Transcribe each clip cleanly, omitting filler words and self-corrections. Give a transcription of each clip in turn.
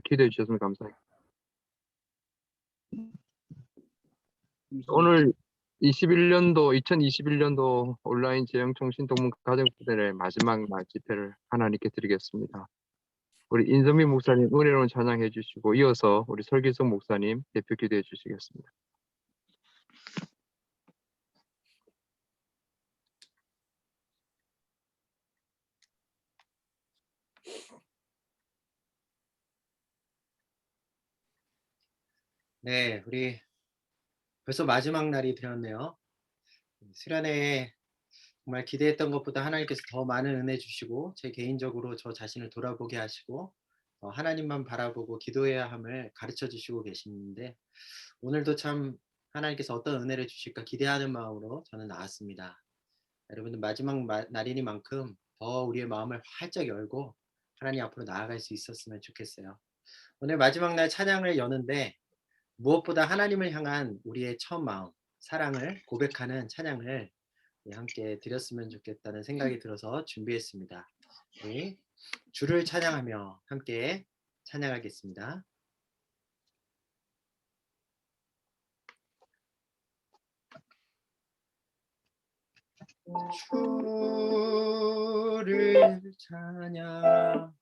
기도해 주셨으면 감사해요. 오늘 2021년도 온라인 재영통신 동문 가정부들의 마지막 날 집회를 하나님께 드리겠습니다. 우리 인선미 목사님 은혜로운 찬양해 주시고 이어서 우리 설기성 목사님 대표 기도해 주시겠습니다. 네, 우리 벌써 마지막 날이 되었네요. 수련회에 정말 기대했던 것보다 하나님께서 더 많은 은혜 주시고 제 개인적으로 저 자신을 돌아보게 하시고 하나님만 바라보고 기도해야 함을 가르쳐 주시고 계시는데 오늘도 참 하나님께서 어떤 은혜를 주실까 기대하는 마음으로 저는 나왔습니다. 여러분들 마지막 날이니만큼 더 우리의 마음을 활짝 열고 하나님 앞으로 나아갈 수 있었으면 좋겠어요. 오늘 마지막 날 찬양을 여는데 무엇보다 하나님을 향한 우리의 첫 마음, 사랑을 고백하는 찬양을 함께 드렸으면 좋겠다는 생각이 들어서 준비했습니다. 우리 주를 찬양하며 함께 찬양하겠습니다. 주를 찬양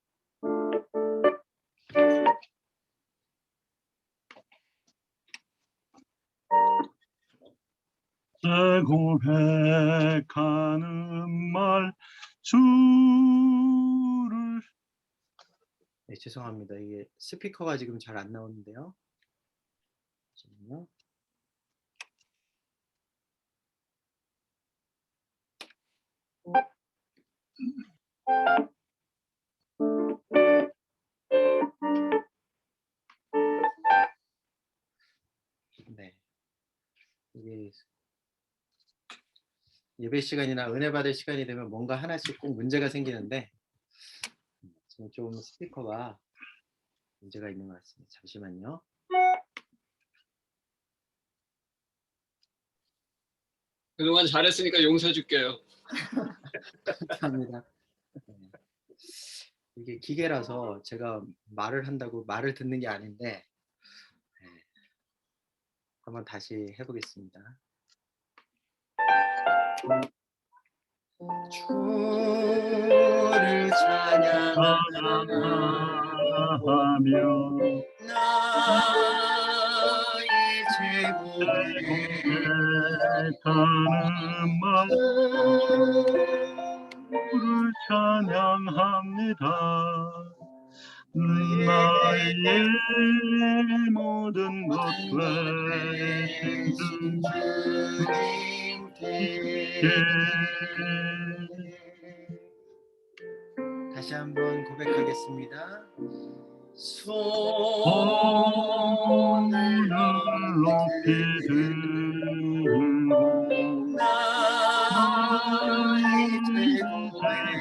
고백하는 말 주를 네, 죄송합니다. 이게 스피커가 지금 잘 안 나오는데요. 잠시만요. 네. 이게 예배 시간이나 은혜 받을 시간이 되면 뭔가 하나씩 꼭 문제가 생기는데 지금 좀 스피커가 문제가 있는 것 같습니다. 잠시만요. 그동안 잘했으니까 용서해 줄게요. 감사합니다. 네. 이게 기계라서 제가 말을 한다고 말을 듣는 게 아닌데 네. 한번 다시 해보겠습니다. 주를 찬양하며 나의 고백하는 말 주를 찬양합니다. 나의 모든 것 되신 주님께 다시 한번 고백하겠습니다. 손을 높이 들고 나의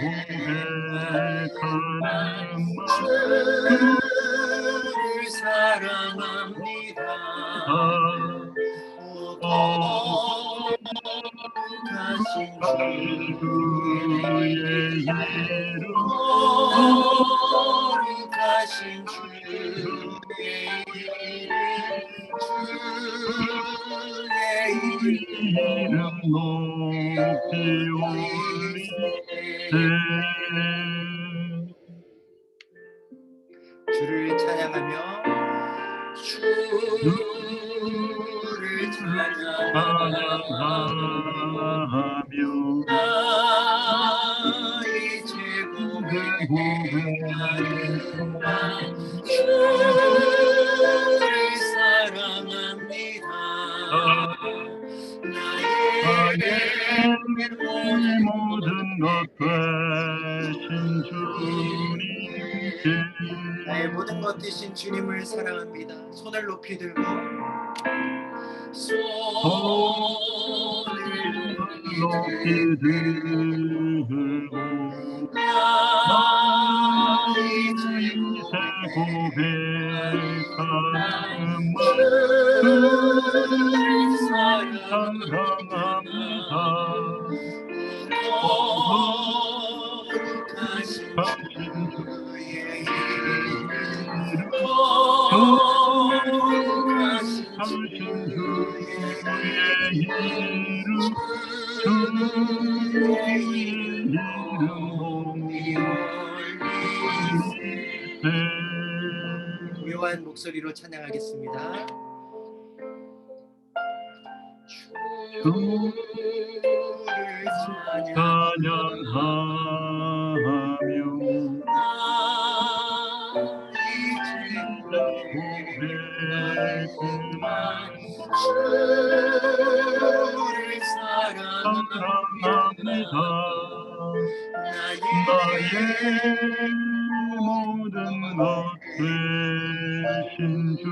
고백하는 말 주를 사랑합니다. 거룩하신 주의 이름 거룩하신 주의 이름 높이 올리세 주를 찬양하며 주를 찬양하며 나의 제고백하는 주를 사랑합니다. 나의 모든 것 되신 주님께 나의 모든 것 되신 주님을 사랑합니다. 손을 높이 들고 손을 높이 들고 나의 고백하는 말 사랑합니다. 거룩하신 주의 이름 거룩하신 주의 이름 고요한 목소리로 찬양하겠습니다. 주를 사랑합니다. 나의 모든 것 되신 주님께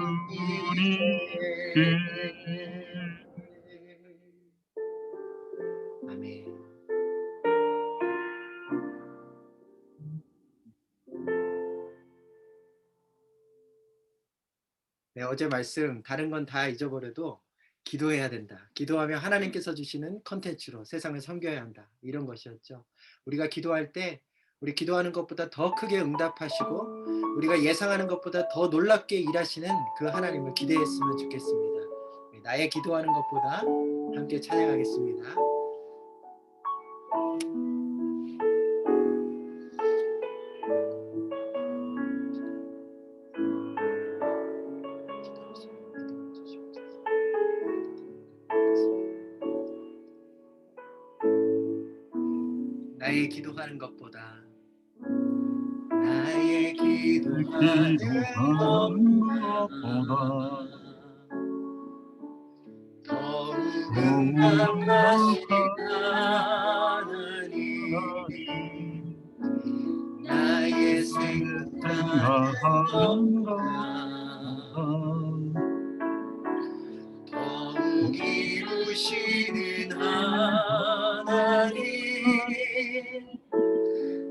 아멘. 네, 어제 말씀 다른 건 다 잊어버려도 기도해야 된다. 기도하며 하나님께서 주시는 컨텐츠로 세상을 섬겨야 한다. 이런 것이었죠. 우리가 기도할 때 우리 기도하는 것보다 더 크게 응답하시고 우리가 예상하는 것보다 더 놀랍게 일하시는 그 하나님을 기대했으면 좋겠습니다. 네, 나의 기도하는 것보다 함께 찬양하겠습니다. 나의 기도하는 것보다 나의 기도하는 것보다 더욱 응답하신 하나님 나의 생각하는 것보다 더욱 이루시는 하나님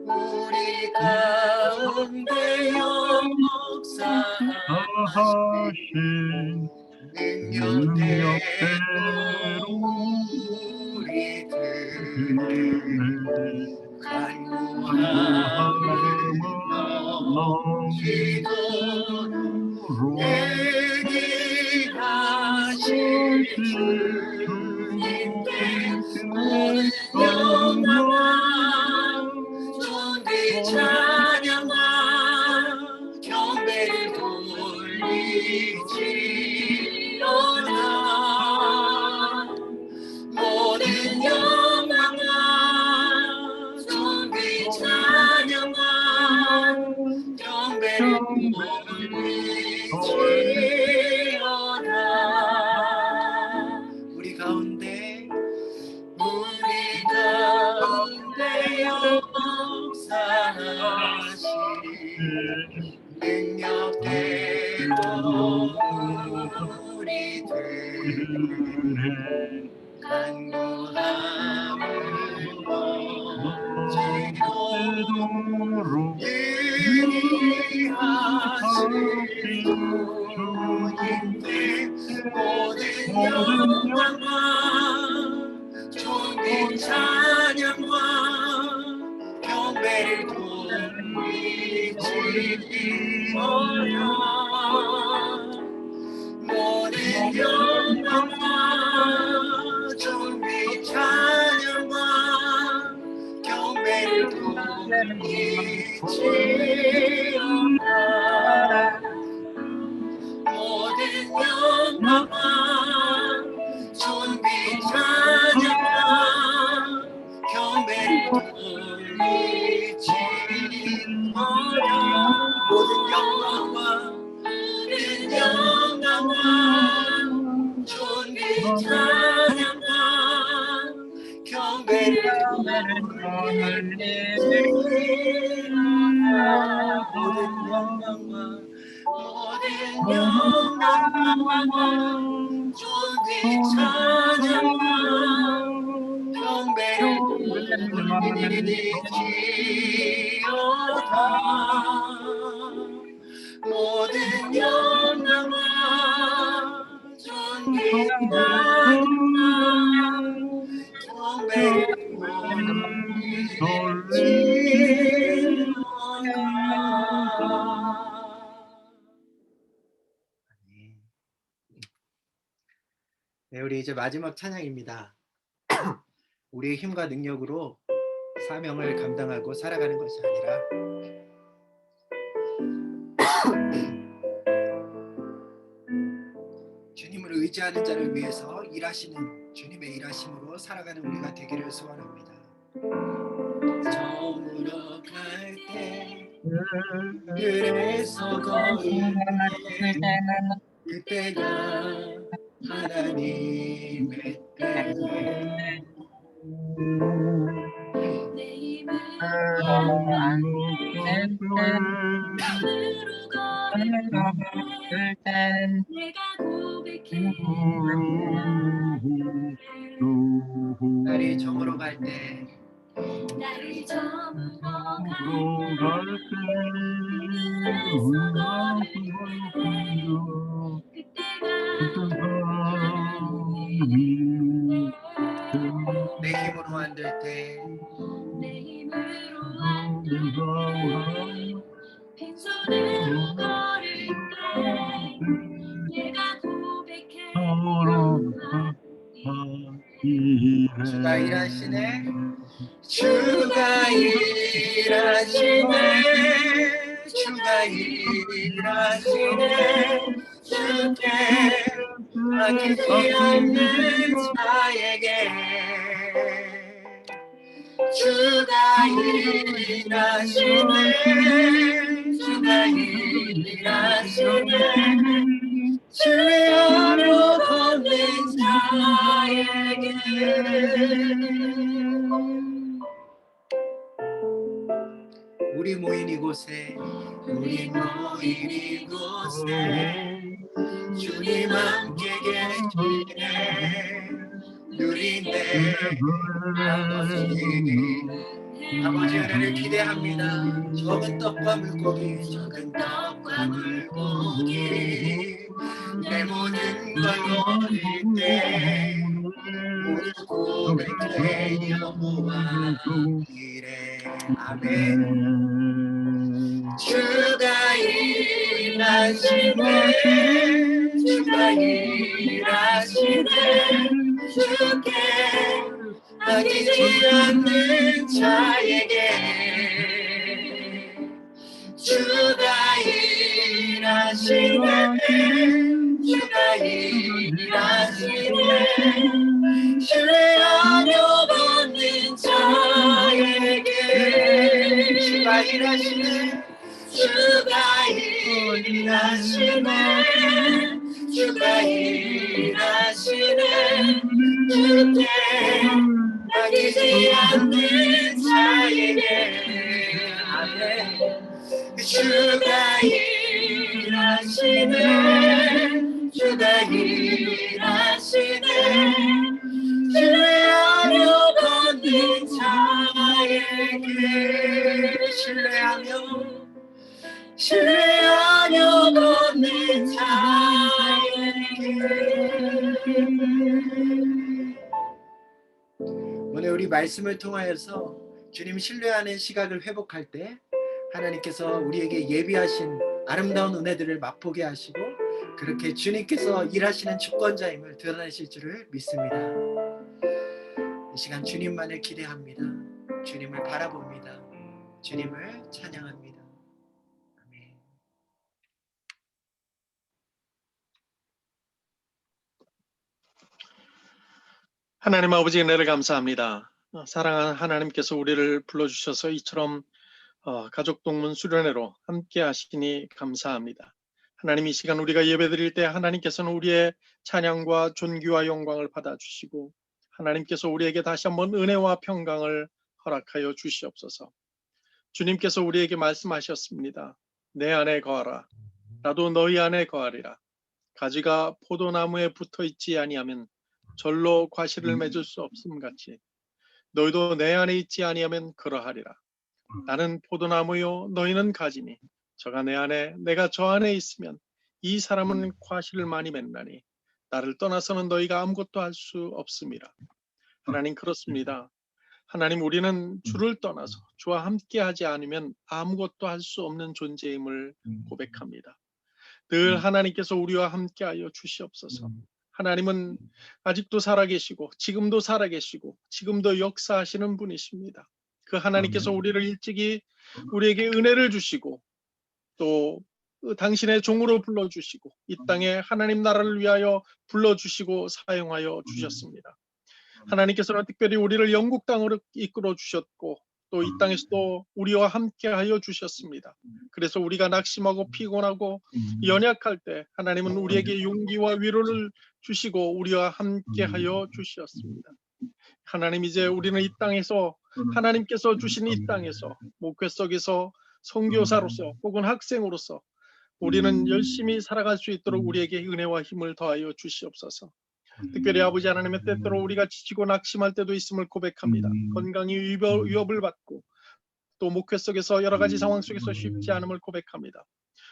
우리 가운데 역사하신 능력대로 우리들 간구함을 넘치도록 얘기하신 주님께 모든 영광과 존귀 찬양과 경배를 돌리지어다 모든 영광과 존귀 찬양과 경배를 돌리지어다 우리 가운데 역사하신 능력대로 우리들 간구함을 넘치도록 예리하신 주님께 모든 영광과 존귀 찬양과 경배를 돌리지어다 모든 영광과 존귀 찬양과 경배를 돌리지어다 모든 영광과 존귀 찬양과 경배를 돌리지어다 모든 영광과 존귀 찬양과 경배를 모든 영광과 존귀 찬양과 경배를 돌리지어다. 네, 우리 이제 마지막 찬양입니다. 우리의 힘과 능력으로 사명을 감당하고 살아가는 것이 아니라 주님을 의지하는 자를 위해서 일하시는 주님의 일하심으로 살아가는 우리가 되기를 소원합니다. 저물어 갈 때 그래서 걸을 때 그때가 하나님의 때 내 힘을 걸을 땐 내가 고백해 날이 저물어 갈 때 날이 저물어 갈 갈때 그때가 내 힘으로 안 될 때 내 힘으로 안 돼 빈손으로 걸을 때 내가 고백해 주가 일하시네 주가 일하시네 주가 일하시네 주께 아끼지 않는 자에게 주가 일하시네 주가 일하시네 신뢰하며 걷는 자에게 우리 모인 이곳에 주님 함께 계시네 누리네 아버지 은혜를 기대합니다. 적은 떡과 물고기 내 모든 걸 버릴 때 모두 고백해 여호와 이래 아멘. 주가 일하시네 주가 일하시네 주께 아끼지 않는 자에게 주가 일하시네 주가 일하시네 신뢰하며 걷는 자에게 주가 일하시네 주가 일하시네 주가 일하시네 주께 아끼지 않는 자에게 아멘. 주가 일하시네 주가 일하시네 신뢰하며 걷는 자에게 신뢰하며 걷는 자에게 오늘 우리 말씀을 통하여서 주님 신뢰하는 시각을 회복할 때 하나님께서 우리에게 예비하신 아름다운 은혜들을 맛보게 하시고 그렇게 주님께서 일하시는 주권자임을 드러내실 줄을 믿습니다. 이 시간 주님만을 기대합니다. 주님을 바라봅니다. 주님을 찬양합니다. 아멘. 하나님 아버지 은혜를 감사합니다. 사랑하는 하나님께서 우리를 불러주셔서 이처럼 가족 동문 수련회로 함께 하시니 감사합니다. 하나님 이 시간 우리가 예배드릴 때 하나님께서는 우리의 찬양과 존귀와 영광을 받아주시고 하나님께서 우리에게 다시 한번 은혜와 평강을 허락하여 주시옵소서. 주님께서 우리에게 말씀하셨습니다. 내 안에 거하라. 나도 너희 안에 거하리라. 가지가 포도나무에 붙어있지 아니하면 절로 과실을 맺을 수 없음 같이 너희도 내 안에 있지 아니하면 그러하리라. 나는 포도나무요 너희는 가지니 저가 내 안에 내가 저 안에 있으면 이 사람은 과실을 많이 맺나니 나를 떠나서는 너희가 아무것도 할 수 없음이라. 하나님 그렇습니다. 하나님 우리는 주를 떠나서 주와 함께 하지 않으면 아무것도 할 수 없는 존재임을 고백합니다. 늘 하나님께서 우리와 함께하여 주시옵소서. 하나님은 아직도 살아계시고 지금도 살아계시고 지금도 역사하시는 분이십니다. 그 하나님께서 우리를 일찍이 우리에게 은혜를 주시고 또 당신의 종으로 불러주시고 이 땅에 하나님 나라를 위하여 불러주시고 사용하여 주셨습니다. 하나님께서는 특별히 우리를 영국 땅으로 이끌어 주셨고 또 이 땅에서도 우리와 함께하여 주셨습니다. 그래서 우리가 낙심하고 피곤하고 연약할 때 하나님은 우리에게 용기와 위로를 주시고 우리와 함께하여 주셨습니다. 하나님, 이제 우리는 이 땅에서 하나님께서 주신 이 땅에서 목회 속에서 선교사로서 혹은 학생으로서 우리는 열심히 살아갈 수 있도록 우리에게 은혜와 힘을 더하여 주시옵소서. 특별히 아버지 하나님의 때때로 우리가 지치고 낙심할 때도 있음을 고백합니다. 건강이 위협을 받고 또 목회 속에서 여러 가지 상황 속에서 쉽지 않음을 고백합니다.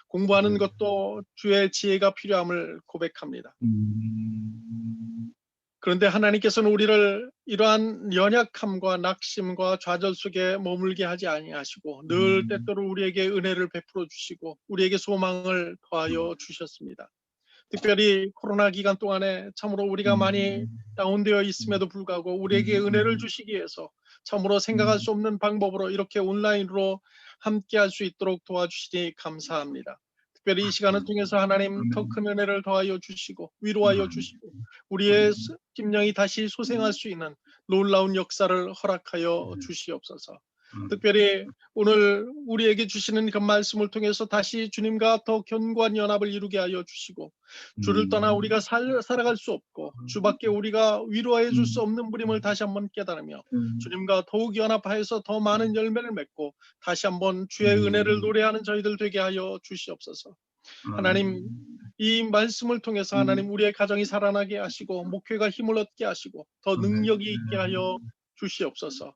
공부하는 것도 주의 지혜가 필요함을 고백합니다. 그런데 하나님께서는 우리를 이러한 연약함과 낙심과 좌절 속에 머물게 하지 아니하시고 늘 때때로 우리에게 은혜를 베풀어 주시고 우리에게 소망을 더하여 주셨습니다. 특별히 코로나 기간 동안에 참으로 우리가 많이 다운되어 있음에도 불구하고 우리에게 은혜를 주시기 위해서 참으로 생각할 수 없는 방법으로 이렇게 온라인으로 함께할 수 있도록 도와주시니 감사합니다. 특별히 이 시간을 통해서 하나님 더 큰 은혜를 더하여 주시고 위로하여 주시고 우리의 심령이 다시 소생할 수 있는 놀라운 역사를 허락하여 주시옵소서. 특별히 오늘 우리에게 주시는 그 말씀을 통해서 다시 주님과 더 견고한 연합을 이루게 하여 주시고 주를 떠나 우리가 살아갈 수 없고 주밖에 우리가 위로해 줄 수 없는 분임을 다시 한번 깨달으며 주님과 더욱 연합하여서 더 많은 열매를 맺고 다시 한번 주의 은혜를 노래하는 저희들 되게 하여 주시옵소서. 하나님, 이 말씀을 통해서 하나님 우리의 가정이 살아나게 하시고 목회가 힘을 얻게 하시고 더 능력이 있게 하여 주시옵소서.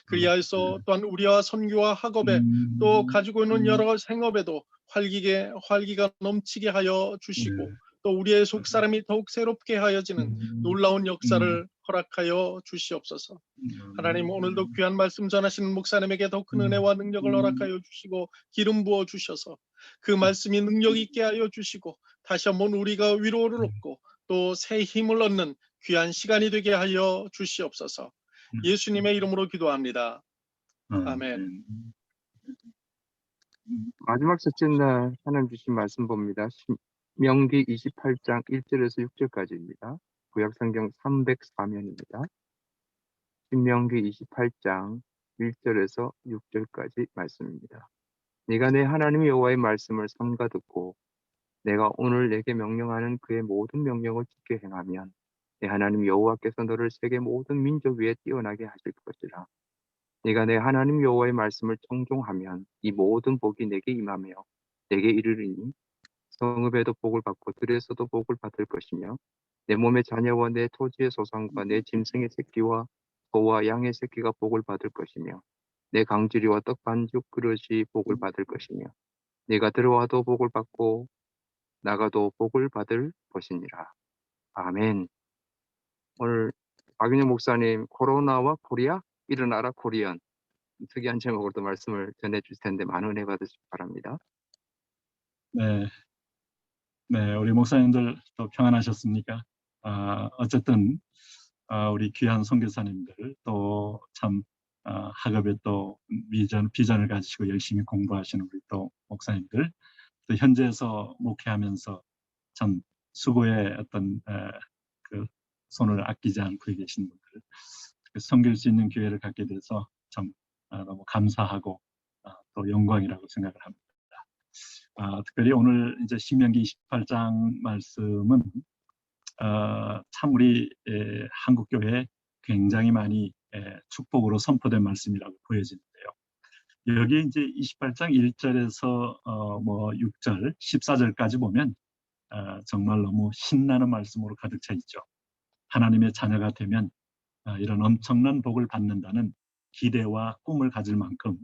그리하여서 또한 우리와 선교와 학업에 또 가지고 있는 여러 생업에도 활기가 넘치게 하여 주시고 또 우리의 속사람이 더욱 새롭게 하여지는 놀라운 역사를 허락하여 주시옵소서. 하나님, 오늘도 귀한 말씀 전하시는 목사님에게 더 큰 은혜와 능력을 허락하여 주시고 기름 부어 주셔서 그 말씀이 능력 있게 하여 주시고 다시 한번 우리가 위로를 얻고 또 새 힘을 얻는 귀한 시간이 되게 하여 주시옵소서. 예수님의 이름으로 기도합니다. 아멘. 마지막 첫째 날 하나님 주신 말씀 봅니다. 신명기 28장 1절에서 6절까지입니다. 구약성경 304면입니다. 신명기 28장 1절에서 6절까지 말씀입니다. 네가 내 하나님 여호와의 말씀을 삼가 듣고 내가 오늘 내게 명령하는 그의 모든 명령을 지켜 행하면 내 하나님 여호와께서 너를 세계 모든 민족 위에 뛰어나게 하실 것이라. 네가 내 하나님 여호와의 말씀을 청종하면 이 모든 복이 내게 임하며 내게 이르리니 성읍에도 복을 받고 들에서도 복을 받을 것이며 내 몸의 자녀와 내 토지의 소산과 내 짐승의 새끼와 소와 양의 새끼가 복을 받을 것이며 내 강지리와 떡 반죽 그릇이 복을 받을 것이며 네가 들어와도 복을 받고 나가도 복을 받을 것이니라. 아멘. 오늘 박윤영 목사님, 코로나와 코리아, 일어나라 코리안, 특이한 제목으로 또 말씀을 전해주실 텐데 많은 은혜 받으시기 바랍니다. 네, 우리 목사님들 또 평안하셨습니까? 어쨌든 우리 귀한 선교사님들 또 참 학업에 또 비전을 가지시고 열심히 공부하시는 우리 또 목사님들, 또 현지에서 목회하면서 참 수고의 어떤 그 손을 아끼지 않고 계신 분들, 섬길 수 있는 기회를 갖게 돼서 참 너무 감사하고 또 영광이라고 생각을 합니다. 특별히 오늘 이제 신명기 28장 말씀은 참 우리 한국 교회에 굉장히 많이 축복으로 선포된 말씀이라고 보여지는데요. 여기 이제 28장 1절에서 6절, 14절까지 보면 정말 너무 신나는 말씀으로 가득 차 있죠. 하나님의 자녀가 되면 이런 엄청난 복을 받는다는 기대와 꿈을 가질 만큼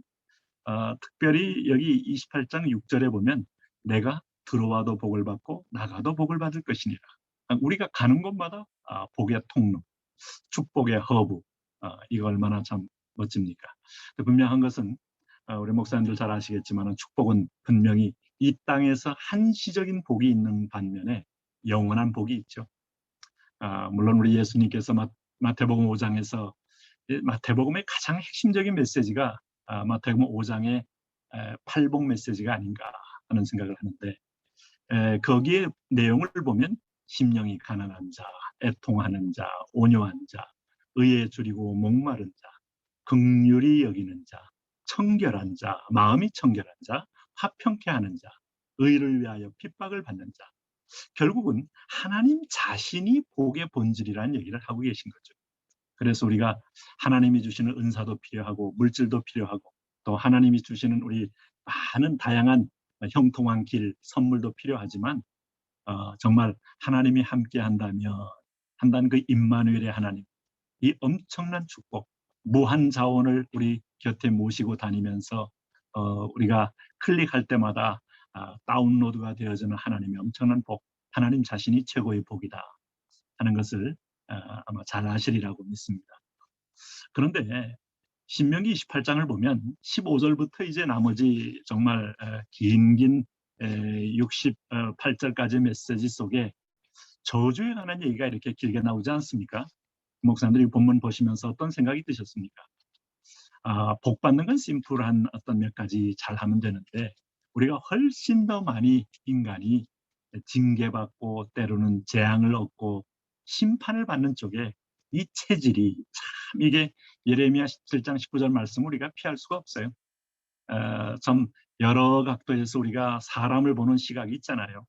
특별히 여기 28장 6절에 보면 내가 들어와도 복을 받고 나가도 복을 받을 것이니라. 우리가 가는 곳마다 복의 통로, 축복의 허브, 이거 얼마나 참 멋집니까? 분명한 것은 우리 목사님들 잘 아시겠지만 축복은 분명히 이 땅에서 한시적인 복이 있는 반면에 영원한 복이 있죠. 물론 우리 예수님께서 마태복음 5장에서 마태복음의 가장 핵심적인 메시지가 마태복음 5장의 팔복 메시지가 아닌가 하는 생각을 하는데, 거기에 내용을 보면 심령이 가난한 자, 애통하는 자, 온유한 자, 의에 줄이고 목마른 자, 긍휼히 여기는 자, 청결한 자, 마음이 청결한 자, 화평케 하는 자, 의를 위하여 핍박을 받는 자. 결국은 하나님 자신이 복의 본질이라는 얘기를 하고 계신 거죠. 그래서 우리가 하나님이 주시는 은사도 필요하고 물질도 필요하고 또 하나님이 주시는 우리 많은 다양한 형통한 길, 선물도 필요하지만 정말 하나님이 함께 한다는 그 임마누엘의 하나님, 이 엄청난 축복, 무한 자원을 우리 곁에 모시고 다니면서 우리가 클릭할 때마다 다운로드가 되어지는 하나님의 엄청난 복, 하나님 자신이 최고의 복이다 하는 것을 아마 잘 아시리라고 믿습니다. 그런데 신명기 28장을 보면 15절부터 이제 나머지 정말 긴 68절까지 메시지 속에 저주에 관한 얘기가 이렇게 길게 나오지 않습니까? 목사님들이 본문 보시면서 어떤 생각이 드셨습니까? 복 받는 건 심플한 어떤 몇 가지 잘 하면 되는데 우리가 훨씬 더 많이 인간이 징계받고 때로는 재앙을 얻고 심판을 받는 쪽에 이 체질이 참 이게 예레미야 17장 19절 말씀 우리가 피할 수가 없어요. 좀 여러 각도에서 우리가 사람을 보는 시각이 있잖아요.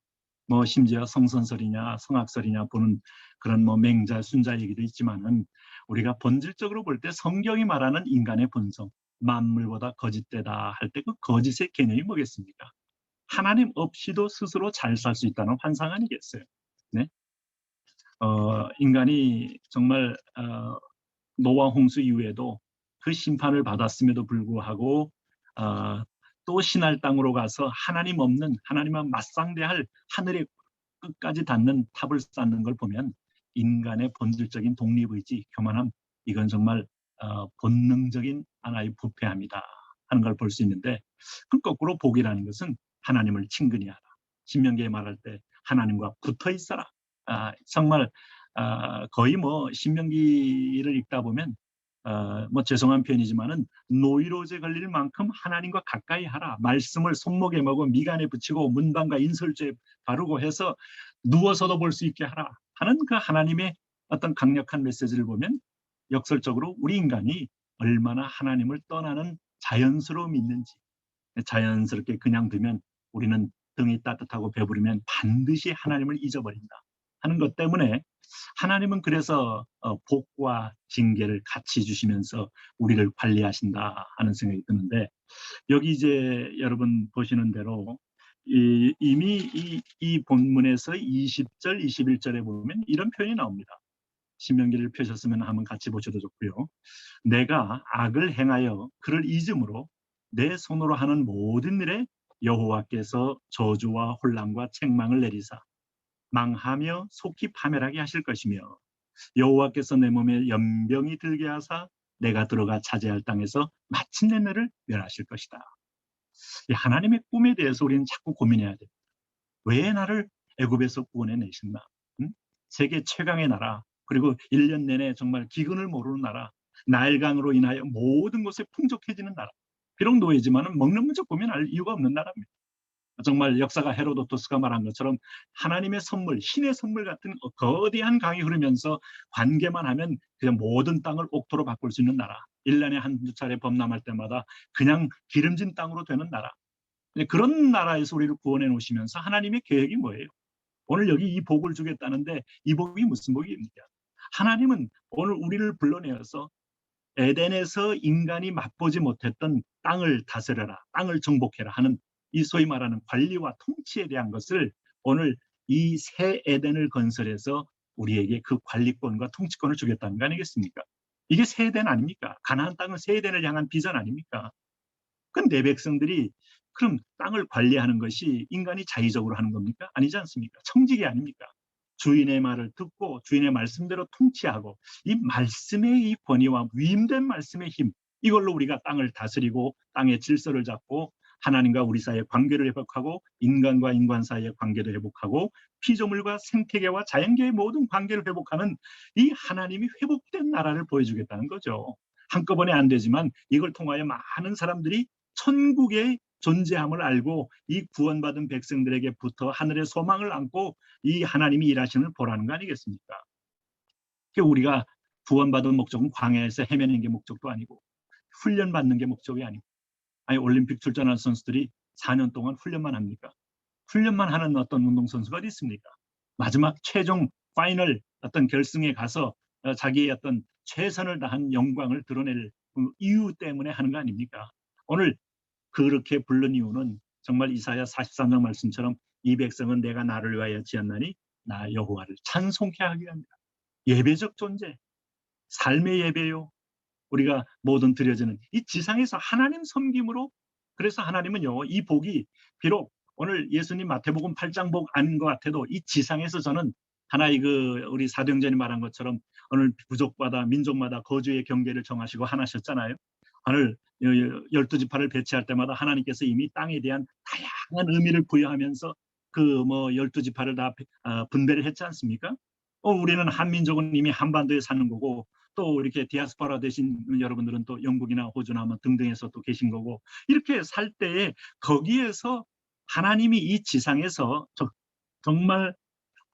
뭐 심지어 성선설이냐 성악설이냐 보는 그런 뭐 맹자 순자 얘기도 있지만은 우리가 본질적으로 볼 때 성경이 말하는 인간의 본성, 만물보다 거짓되다 할 때 그 거짓의 개념이 뭐겠습니까? 하나님 없이도 스스로 잘 살 수 있다는 환상 아니겠어요? 네? 인간이 정말 노아 홍수 이후에도 그 심판을 받았음에도 불구하고 또 신할 땅으로 가서 하나님 없는 하나님과 맞상대할 하늘의 끝까지 닿는 탑을 쌓는 걸 보면 인간의 본질적인 독립의지, 교만함, 이건 정말 본능적인 하나의 부패함이다 하는 걸 볼 수 있는데, 그 거꾸로 복이라는 것은 하나님을 친근히 하라. 신명기에 말할 때 하나님과 붙어 있어라. 정말 거의 뭐 신명기를 읽다 보면 뭐 죄송한 표현이지만은 노이로제 걸릴 만큼 하나님과 가까이 하라. 말씀을 손목에 머고 미간에 붙이고 문방과 인설주에 바르고 해서 누워서도 볼 수 있게 하라 하는 그 하나님의 어떤 강력한 메시지를 보면 역설적으로 우리 인간이 얼마나 하나님을 떠나는 자연스러움이 있는지, 자연스럽게 그냥 두면 우리는 등이 따뜻하고 배부르면 반드시 하나님을 잊어버린다 하는 것 때문에 하나님은 그래서 복과 징계를 같이 주시면서 우리를 관리하신다 하는 생각이 드는데, 여기 이제 여러분 보시는 대로 이미 이 본문에서 20절, 21절에 보면 이런 표현이 나옵니다. 신명기를 펴셨으면 한번 같이 보셔도 좋고요. 내가 악을 행하여 그를 잊음으로 내 손으로 하는 모든 일에 여호와께서 저주와 혼란과 책망을 내리사 망하며 속히 파멸하게 하실 것이며 여호와께서 내 몸에 연병이 들게 하사 내가 들어가 차지할 땅에서 마침내 너를 멸하실 것이다. 이 하나님의 꿈에 대해서 우리는 자꾸 고민해야 됩니다. 왜 나를 애굽에서 구원해 내셨나? 세계 최강의 나라, 그리고 1년 내내 정말 기근을 모르는 나라, 나일강으로 인하여 모든 곳에 풍족해지는 나라. 비록 노예지만은 먹는 문제 보면 알 이유가 없는 나라입니다. 정말 역사가 헤로도토스가 말한 것처럼 하나님의 선물, 신의 선물 같은 거대한 강이 흐르면서 관계만 하면 그냥 모든 땅을 옥토로 바꿀 수 있는 나라. 1년에 한두 차례 범람할 때마다 그냥 기름진 땅으로 되는 나라. 그런 나라에서 우리를 구원해 놓으시면서 하나님의 계획이 뭐예요? 오늘 여기 이 복을 주겠다는데 이 복이 무슨 복입니까? 하나님은 오늘 우리를 불러내어서 에덴에서 인간이 맛보지 못했던 땅을 다스려라, 땅을 정복해라 하는 이 소위 말하는 관리와 통치에 대한 것을 오늘 이 새 에덴을 건설해서 우리에게 그 관리권과 통치권을 주겠다는 거 아니겠습니까? 이게 새 에덴 아닙니까? 가나안 땅은 새 에덴을 향한 비전 아닙니까? 그럼 내 백성들이 그럼 땅을 관리하는 것이 인간이 자의적으로 하는 겁니까? 아니지 않습니까? 청직이 아닙니까? 주인의 말을 듣고 주인의 말씀대로 통치하고 이 말씀의 이 권위와 위임된 말씀의 힘, 이걸로 우리가 땅을 다스리고 땅의 질서를 잡고 하나님과 우리 사이의 관계를 회복하고 인간과 인간 사이의 관계도 회복하고 피조물과 생태계와 자연계의 모든 관계를 회복하는 이 하나님이 회복된 나라를 보여주겠다는 거죠. 한꺼번에 안 되지만 이걸 통하여 많은 사람들이 천국의 존재함을 알고 이 구원받은 백성들에게부터 하늘의 소망을 안고 이 하나님이 일하시는 걸 보라는 거 아니겠습니까? 우리가 구원받은 목적은 광야에서 헤매는 게 목적도 아니고 훈련받는 게 목적이 아니고, 아니 올림픽 출전한 선수들이 4년 동안 훈련만 합니까? 훈련만 하는 어떤 운동선수가 어디 있습니까? 마지막 최종 파이널 어떤 결승에 가서 자기의 어떤 최선을 다한 영광을 드러낼 그 이유 때문에 하는 거 아닙니까? 오늘 그렇게 부른 이유는 정말 이사야 43장 말씀처럼 이 백성은 내가 나를 위하여 지었나니 나 여호와를 찬송케 하기 위함이다. 예배적 존재, 삶의 예배요. 우리가 모든 드려지는 이 지상에서 하나님 섬김으로, 그래서 하나님은요, 이 복이 비록 오늘 예수님 마태복음 8장 복 아닌 것 같아도 이 지상에서 저는 하나의 우리 사도행전이 말한 것처럼 오늘 부족마다 민족마다 거주의 경계를 정하시고 하나셨잖아요. 오늘 12지파를 배치할 때마다 하나님께서 이미 땅에 대한 다양한 의미를 부여하면서 12지파를 다 분배를 했지 않습니까? 우리는 한민족은 이미 한반도에 사는 거고, 또 이렇게 디아스포라 되신 여러분들은 또 영국이나 호주나 등등에서 또 계신 거고, 이렇게 살 때에 거기에서 하나님이 이 지상에서 정말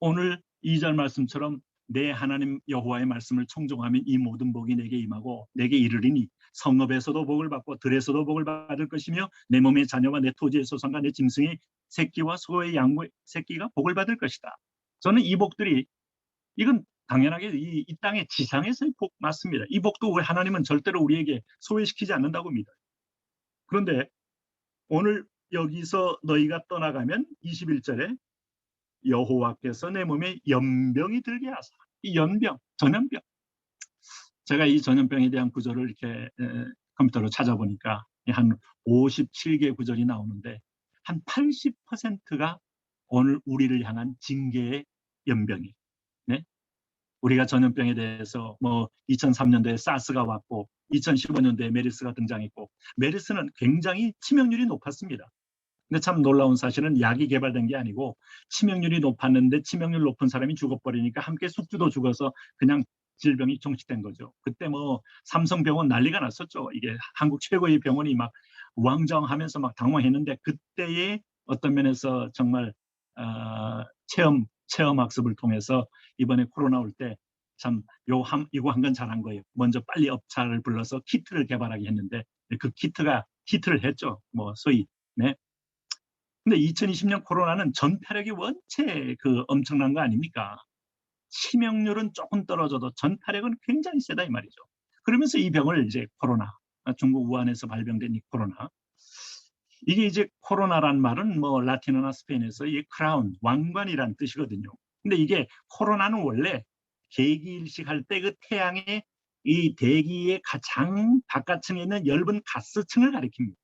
오늘 2절 말씀처럼 내 하나님 여호와의 말씀을 청종하면 이 모든 복이 내게 임하고 내게 이르리니 성읍에서도 복을 받고 들에서도 복을 받을 것이며 내 몸의 자녀와 내 토지의 소산과 내 짐승의 새끼와 소의 양의 새끼가 복을 받을 것이다. 저는 이 복들이, 이건 당연하게 이 땅의 지상에서의 복 맞습니다. 이 복도 하나님은 절대로 우리에게 소외시키지 않는다고 믿어요. 그런데 오늘 여기서 너희가 떠나가면 21절에 여호와께서 내 몸에 연병이 들게 하사, 이 연병, 전염병. 제가 이 전염병에 대한 구절을 이렇게 컴퓨터로 찾아보니까 한 57개 구절이 나오는데 한 80%가 오늘 우리를 향한 징계의 연병이. 네? 우리가 전염병에 대해서 2003년도에 사스가 왔고 2015년도에 메르스가 등장했고, 메르스는 굉장히 치명률이 높았습니다. 근데 참 놀라운 사실은 약이 개발된 게 아니고 치명률이 높았는데 치명률 높은 사람이 죽어버리니까 함께 숙주도 죽어서 그냥 질병이 종식된 거죠. 그때 삼성병원 난리가 났었죠. 이게 한국 최고의 병원이 막 우왕좌왕하면서 막 당황했는데, 그때의 어떤 면에서 정말 체험 학습을 통해서 이번에 코로나 올 때 참 이거 한 건 잘한 거예요. 먼저 빨리 업체를 불러서 키트를 개발하게 했는데 그 키트가 히트를 했죠. 소위. 네. 근데 2020년 코로나는 전파력이 원체 엄청난 거 아닙니까? 치명률은 조금 떨어져도 전파력은 굉장히 세다 이 말이죠. 그러면서 이 병을 이제 코로나, 중국 우한에서 발병된 이 코로나, 이게 이제 코로나란 말은 라틴어나 스페인에서 이 크라운, 왕관이란 뜻이거든요. 근데 이게 코로나는 원래 계기일식 할 때 그 태양의 이 대기의 가장 바깥층에 있는 엷은 가스층을 가리킵니다.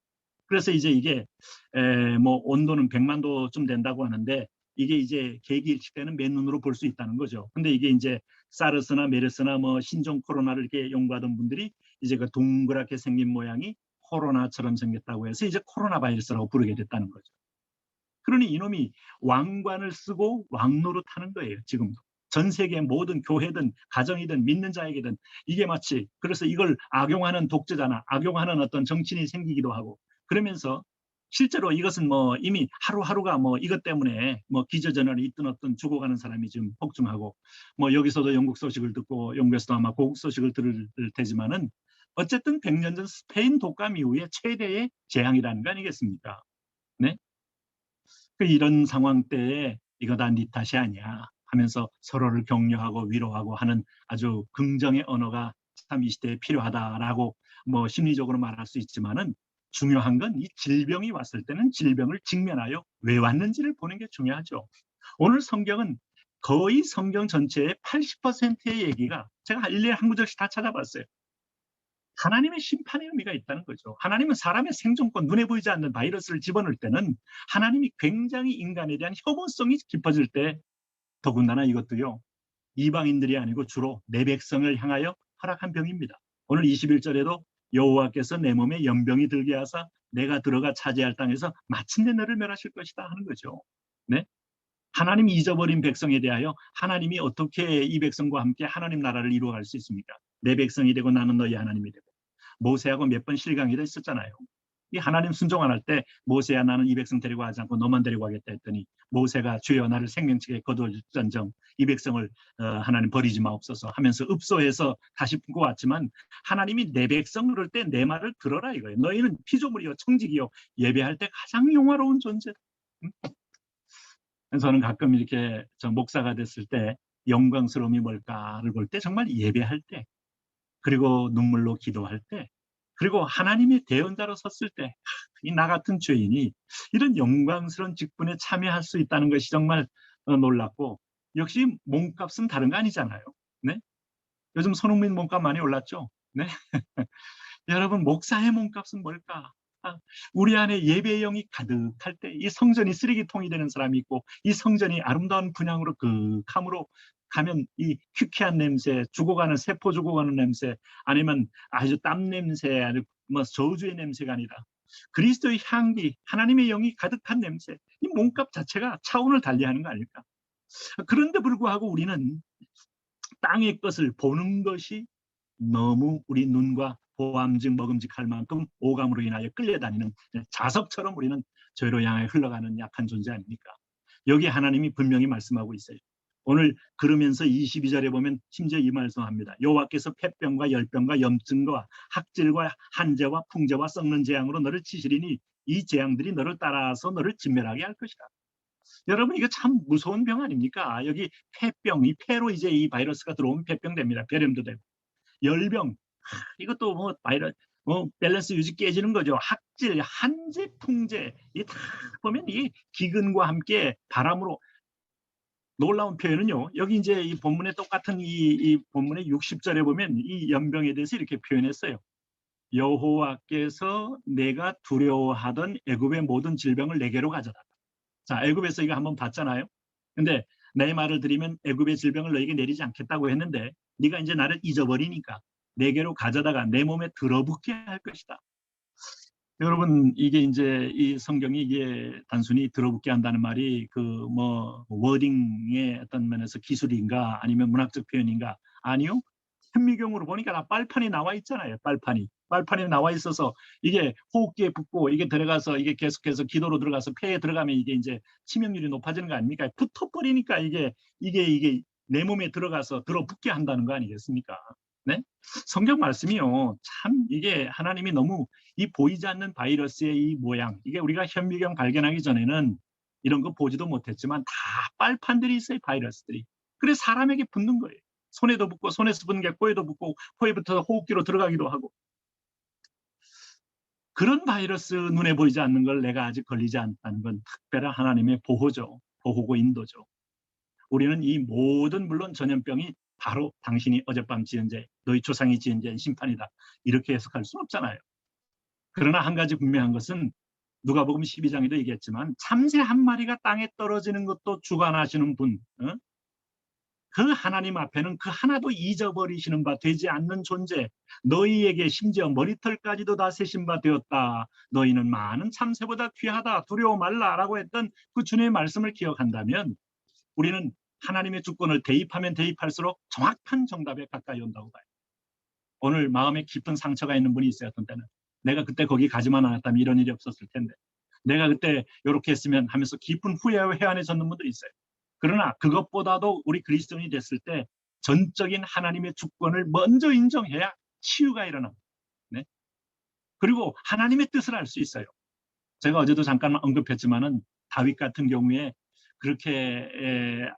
그래서 이제 이게 온도는 100만 도쯤 된다고 하는데, 이게 이제 계기일식 때는 맨눈으로 볼 수 있다는 거죠. 근데 이게 이제 사르스나 메르스나 신종 코로나를 이렇게 연구하던 분들이 이제 그 동그랗게 생긴 모양이 코로나처럼 생겼다고 해서 이제 코로나 바이러스라고 부르게 됐다는 거죠. 그러니 이놈이 왕관을 쓰고 왕노릇 하는 거예요. 지금도. 전 세계 모든 교회든 가정이든 믿는 자에게든 이게 마치, 그래서 이걸 악용하는 독재자나 악용하는 어떤 정치인이 생기기도 하고, 그러면서 실제로 이것은 이미 하루하루가 이것 때문에 기저전환이 있든 어떤 죽어가는 사람이 지금 폭증하고, 여기서도 영국 소식을 듣고 영국에서도 아마 고국 소식을 들을 테지만은 어쨌든 100년 전 스페인 독감 이후에 최대의 재앙이라는 거 아니겠습니까? 네? 이런 상황 때에 이거 다 네 탓이 아니야 하면서 서로를 격려하고 위로하고 하는 아주 긍정의 언어가 참 이 시대에 필요하다라고 심리적으로 말할 수 있지만은, 중요한 건 이 질병이 왔을 때는 질병을 직면하여 왜 왔는지를 보는 게 중요하죠. 오늘 성경은 거의 성경 전체의 80%의 얘기가, 제가 일일이 한 구절씩 다 찾아봤어요. 하나님의 심판의 의미가 있다는 거죠. 하나님은 사람의 생존권, 눈에 보이지 않는 바이러스를 집어넣을 때는 하나님이 굉장히 인간에 대한 혐오성이 깊어질 때, 더군다나 이것도요, 이방인들이 아니고 주로 내 백성을 향하여 허락한 병입니다. 오늘 21절에도 여호와께서 내 몸에 연병이 들게 하사 내가 들어가 차지할 땅에서 마침내 너를 멸하실 것이다 하는 거죠. 네? 하나님이 잊어버린 백성에 대하여 하나님이 어떻게 이 백성과 함께 하나님 나라를 이루어갈 수 있습니까? 내 백성이 되고 나는 너희 하나님이 되고. 모세하고 몇 번 실강이도 있었잖아요. 이 하나님 순종 안 할 때 모세야 나는 이 백성 데리고 가지 않고 너만 데리고 가겠다 했더니 모세가 주여 나를 생명책에 거두어줄전정 이 백성을 하나님 버리지 마옵소서 하면서 읍소해서 다시 품고 왔지만 하나님이 내 백성 그럴 때 내 말을 들어라 이거예요. 너희는 피조물이요 청직이요 예배할 때 가장 영화로운 존재. 저는 가끔 이렇게 저 목사가 됐을 때 영광스러움이 뭘까를 볼 때 정말 예배할 때 그리고 눈물로 기도할 때 그리고 하나님의 대언자로 섰을 때 이 나 같은 죄인이 이런 영광스러운 직분에 참여할 수 있다는 것이 정말 놀랍고 역시 몸값은 다른 거 아니잖아요. 네? 요즘 손흥민 몸값 많이 올랐죠? 네? 여러분 목사의 몸값은 뭘까? 우리 안에 예배의 영이 가득할 때 이 성전이 쓰레기통이 되는 사람이 있고 이 성전이 아름다운 분향으로 극함으로 가면 이 퀴퀴한 냄새, 죽어가는 세포 죽어가는 냄새, 아니면 아주 땀 냄새, 아니면 뭐 저주의 냄새가 아니라 그리스도의 향기, 하나님의 영이 가득한 냄새, 이 몸값 자체가 차원을 달리하는 거 아닐까? 그런데 불구하고 우리는 땅의 것을 보는 것이 너무 우리 눈과 보암직 먹음직할 만큼 오감으로 인하여 끌려다니는 자석처럼 우리는 저희로 향해 흘러가는 약한 존재 아닙니까? 여기 하나님이 분명히 말씀하고 있어요. 오늘 그러면서 22절에 보면 심지어 이 말씀합니다. 여호와께서 폐병과 열병과 염증과 학질과 한재와 풍재와 썩는 재앙으로 너를 치시리니 이 재앙들이 너를 따라서 너를 진멸하게 할 것이다. 여러분 이거 참 무서운 병 아닙니까? 여기 폐병, 이 폐로 이제 이 바이러스가 들어오면 폐병 됩니다. 폐렴도 되고. 열병, 이것도 뭐 바이러스, 밸런스 유지 깨지는 거죠. 학질, 한재, 풍재, 이 다 보면 이 기근과 함께 바람으로 놀라운 표현은요. 여기 이제 이 본문에 똑같은 이 본문의 60절에 보면 이 연병에 대해서 이렇게 표현했어요. 여호와께서 내가 두려워하던 애굽의 모든 질병을 내게로 가져다. 자, 애굽에서 이거 한번 봤잖아요. 근데 내 말을 들으면 애굽의 질병을 너에게 내리지 않겠다고 했는데 네가 이제 나를 잊어버리니까 내게로 가져다가 내 몸에 들어붙게 할 것이다. 여러분 이게 이제 이 성경이 이게 단순히 들어붙게 한다는 말이 그 뭐 워딩의 어떤 면에서 기술인가 아니면 문학적 표현인가? 아니요. 현미경으로 보니까 다 빨판이 나와 있잖아요. 빨판이 나와 있어서 이게 호흡기에 붙고 이게 들어가서 이게 계속해서 기도로 들어가서 폐에 들어가면 이게 이제 치명률이 높아지는 거 아닙니까? 붙어버리니까 이게 내 몸에 들어가서 들어붙게 한다는 거 아니겠습니까? 네? 성경 말씀이요. 참 이게 하나님이 너무 이 보이지 않는 바이러스의 이 모양, 이게 우리가 현미경 발견하기 전에는 이런 거 보지도 못했지만 다 빨판들이 있어요. 바이러스들이. 그래서 사람에게 붙는 거예요. 손에도 붙고 손에서 붙는 게 코에도 붙고 코에 붙어서 호흡기로 들어가기도 하고. 그런 바이러스 눈에 보이지 않는 걸 내가 아직 걸리지 않다는 건 특별한 하나님의 보호죠. 보호고 인도죠. 우리는 이 모든 물론 전염병이 바로 당신이 어젯밤 지은 죄, 너희 조상이 지은 죄 심판이다. 이렇게 해석할 수는 없잖아요. 그러나 한 가지 분명한 것은 누가복음 12장에도 얘기했지만 참새 한 마리가 땅에 떨어지는 것도 주관하시는 분, 그 하나님 앞에는 그 하나도 잊어버리시는 바 되지 않는 존재, 너희에게 심지어 머리털까지도 다 세신 바 되었다. 너희는 많은 참새보다 귀하다. 두려워 말라라고 했던 그 주님의 말씀을 기억한다면 우리는 하나님의 주권을 대입하면 대입할수록 정확한 정답에 가까이 온다고 봐요. 오늘 마음에 깊은 상처가 있는 분이 있어요. 어떤 때는 내가 그때 거기 가지만 않았다면 이런 일이 없었을 텐데, 내가 그때 이렇게 했으면 하면서 깊은 후회와 회한에 젖는 분도 있어요. 그러나 그것보다도 우리 그리스도인이 됐을 때 전적인 하나님의 주권을 먼저 인정해야 치유가 일어납니다. 네? 그리고 하나님의 뜻을 알 수 있어요. 제가 어제도 잠깐 언급했지만은 다윗 같은 경우에 그렇게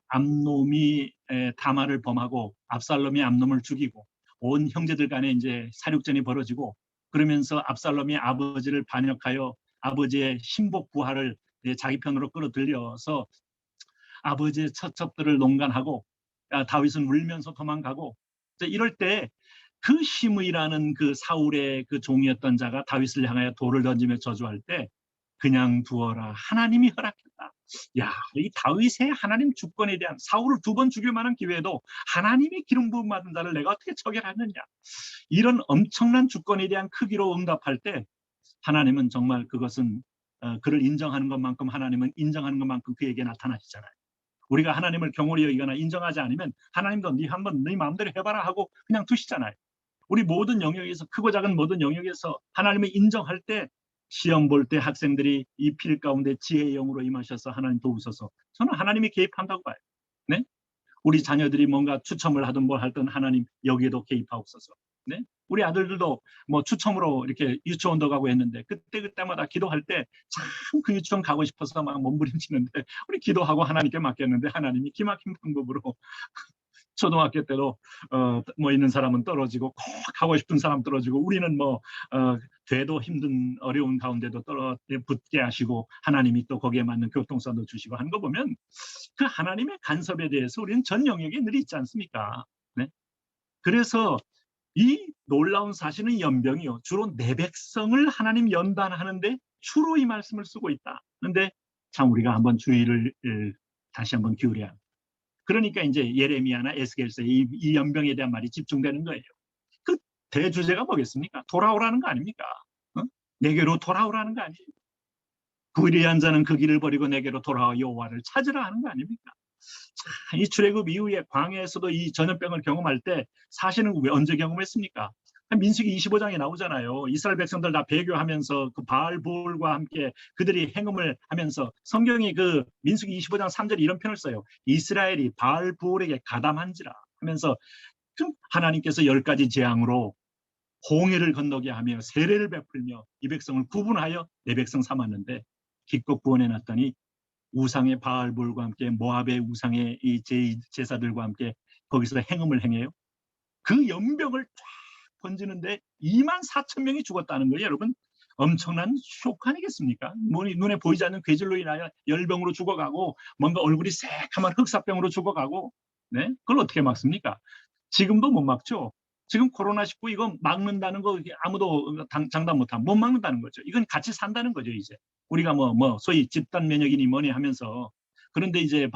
암놈이 다말을 범하고 압살롬이 암놈을 죽이고 온 형제들 간에 이제 사륙전이 벌어지고, 그러면서 압살롬이 아버지를 반역하여 아버지의 신복 부하를 자기 편으로 끌어들여서 아버지의 처첩들을 농간하고 다윗은 울면서 도망가고, 이럴 때 그 시므이라는 그 사울의 그 종이었던 자가 다윗을 향하여 돌을 던지며 저주할 때 그냥 두어라, 하나님이 허락했다. 야, 이 다윗의 하나님 주권에 대한, 사울을 2번 죽일 만한 기회에도 하나님이 기름 부음 받은 자를 내가 어떻게 처결하느냐, 이런 엄청난 주권에 대한 크기로 응답할 때 하나님은 정말 그것은 그를 인정하는 것만큼 하나님은 인정하는 것만큼 그에게 나타나시잖아요. 우리가 하나님을 경홀히 여기거나 인정하지 않으면 하나님도 네 한번 네 마음대로 해봐라 하고 그냥 두시잖아요. 우리 모든 영역에서 크고 작은 모든 영역에서 하나님을 인정할 때 시험 볼 때 학생들이 이 필 가운데 지혜의 영으로 임하셔서 하나님 도우셔서 저는 하나님이 개입한다고 봐요. 네? 우리 자녀들이 뭔가 추첨을 하든 뭘 하든 하나님 여기에도 개입하옵소서. 네? 우리 아들들도 뭐 추첨으로 이렇게 유치원도 가고 했는데 그때마다 기도할 때 참 그 유치원 가고 싶어서 막 몸부림치는데 우리 기도하고 하나님께 맡겼는데 하나님이 기막힌 방법으로 초등학교 때도 뭐 있는 사람은 떨어지고 꼭 하고 싶은 사람 떨어지고 우리는 뭐 돼도 힘든 어려운 가운데도 붙게 하시고 하나님이 또 거기에 맞는 교통사도 주시고 하는 거 보면 그 하나님의 간섭에 대해서 우리는 전 영역에 늘 있지 않습니까? 네? 그래서 이 놀라운 사실은 연병이요. 주로 내 백성을 하나님 연단하는데 주로 이 말씀을 쓰고 있다. 그런데 참 우리가 한번 주의를 다시 한번 기울여야 합니다. 그러니까 이제 예레미야나 에스겔서 이 연병에 대한 말이 집중되는 거예요. 그 대주제가 뭐겠습니까? 돌아오라는 거 아닙니까? 내게로 돌아오라는 거 아니에요? 불의한 자는 그 길을 버리고 내게로 돌아와 여호와를 찾으라 하는 거 아닙니까? 자, 이 출애굽 이후에 광야에서도 이 전염병을 경험할 때 사실은 왜 언제 경험했습니까? 민수기 25장에 나오잖아요. 이스라엘 백성들 다 배교하면서 그 바알볼과 함께 그들이 행음을 하면서 성경이 그 민수기 25장 3절에 이런 표현을 써요. 이스라엘이 바알볼에게 가담한지라 하면서 하나님께서 10가지 재앙으로 홍해를 건너게 하며 세례를 베풀며 이 백성을 구분하여 내 백성 삼았는데 기껏 구원해 놨더니 우상의 바알볼과 함께 모압의 우상의 이 제사들과 함께 거기서 행음을 행해요. 그 연병을 쫙 번지는데 24,000명이 죽었다는 거예요. 여러분 엄청난 쇼크 아니겠습니까? 눈에 보이지 않는 괴질로 인하여 열병으로 죽어가고 뭔가 얼굴이 새카만 흑사병으로 죽어가고 네? 그걸 어떻게 막습니까? 지금도 못 막죠. 지금 코로나19 이거 막는다는 거 아무도 장담 못하면 못 막는다는 거죠. 이건 같이 산다는 거죠. 이제 우리가 뭐 소위 집단 면역이니 뭐니 하면서 그런데 이제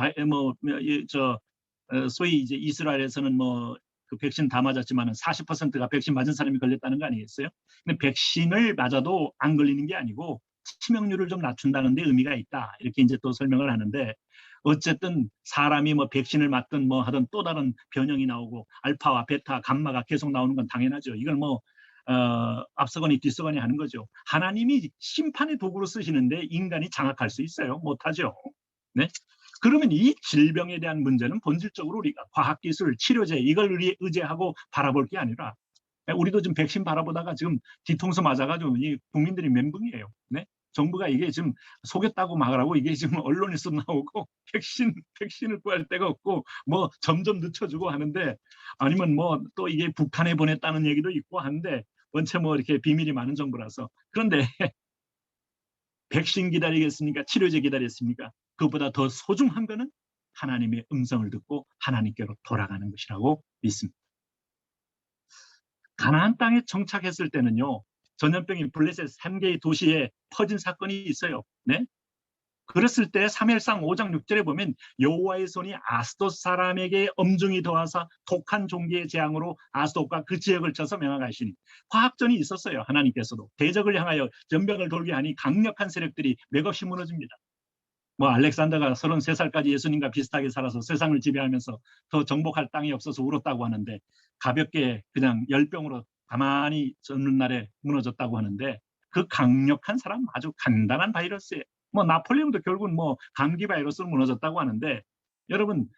소위 이제 이스라엘에서는 뭐 그 백신 다 맞았지만은 40%가 백신 맞은 사람이 걸렸다는 거 아니겠어요? 근데 백신을 맞아도 안 걸리는 게 아니고 치명률을 좀 낮춘다는 데 의미가 있다. 이렇게 이제 또 설명을 하는데 어쨌든 사람이 뭐 백신을 맞든 뭐 하든 또 다른 변형이 나오고 알파와 베타, 감마가 계속 나오는 건 당연하죠. 이걸 뭐 앞서거니 뒤서거니 하는 거죠. 하나님이 심판의 도구로 쓰시는데 인간이 장악할 수 있어요? 못하죠. 네? 그러면 이 질병에 대한 문제는 본질적으로 우리가 과학기술, 치료제 이걸 의지하고 바라볼 게 아니라 우리도 지금 백신 바라보다가 지금 뒤통수 맞아가지고 이 국민들이 멘붕이에요. 네? 정부가 이게 지금 속였다고 말하고 이게 지금 언론에서 나오고 백신을 구할 데가 없고 뭐 점점 늦춰주고 하는데 아니면 뭐 또 이게 북한에 보냈다는 얘기도 있고 하는데 원체 뭐 이렇게 비밀이 많은 정부라서 그런데 백신 기다리겠습니까? 치료제 기다렸습니까? 그것보다 더 소중한 거는 하나님의 음성을 듣고 하나님께로 돌아가는 것이라고 믿습니다. 가나안 땅에 정착했을 때는요. 전염병이 블레셋 3개의 도시에 퍼진 사건이 있어요. 네? 그랬을 때 사무엘상 5장 6절에 보면 여호와의 손이 아스돗 사람에게 엄중히 더하사 독한 종기의 재앙으로 아스돗과 그 지역을 쳐서 멸하시니 화학전이 있었어요. 하나님께서도 대적을 향하여 전병을 돌게 하니 강력한 세력들이 맥없이 무너집니다. 뭐 알렉산더가 33살까지 예수님과 비슷하게 살아서 세상을 지배하면서 더 정복할 땅이 없어서 울었다고 하는데 가볍게 그냥 열병으로 가만히 젖는 날에 무너졌다고 하는데 그 강력한 사람 아주 간단한 바이러스예요. 뭐 나폴레옹도 결국은 뭐 감기 바이러스로 무너졌다고 하는데 여러분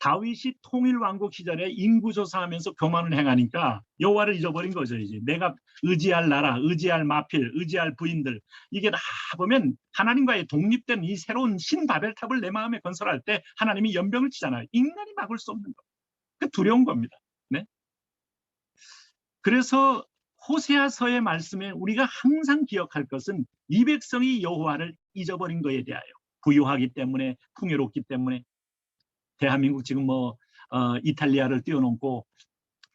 다윗이 통일왕국 시절에 인구조사하면서 교만을 행하니까 여호와를 잊어버린 거죠. 이제 내가 의지할 나라, 의지할 마필, 의지할 부인들 이게 다 보면 하나님과의 독립된 이 새로운 신바벨탑을 내 마음에 건설할 때 하나님이 연병을 치잖아요. 인간이 막을 수 없는 거. 그 두려운 겁니다. 네? 그래서 호세아서의 말씀에 우리가 항상 기억할 것은 이 백성이 여호와를 잊어버린 것에 대하여 부유하기 때문에 풍요롭기 때문에 대한민국 지금 뭐 이탈리아를 뛰어넘고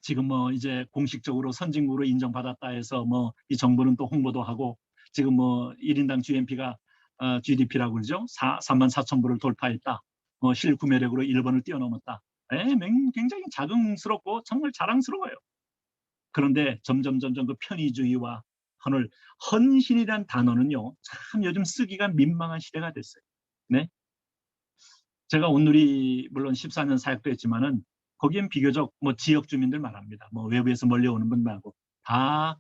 지금 뭐 이제 공식적으로 선진국으로 인정받았다 해서 뭐 이 정부는 또 홍보도 하고 지금 뭐 1인당 GNP가 GDP라고 그러죠. 34,000불을 돌파했다. 실구매력으로 일본을 뛰어넘었다. 굉장히 자긍스럽고 정말 자랑스러워요. 그런데 점점 그 편의주의와 오늘 헌신이란 단어는요, 참 요즘 쓰기가 민망한 시대가 됐어요. 네? 제가 온누리 물론 14년 사역도 했지만은 거기엔 비교적 뭐 지역 주민들 많습니다. 뭐 외부에서 멀리 오는 분 말고 다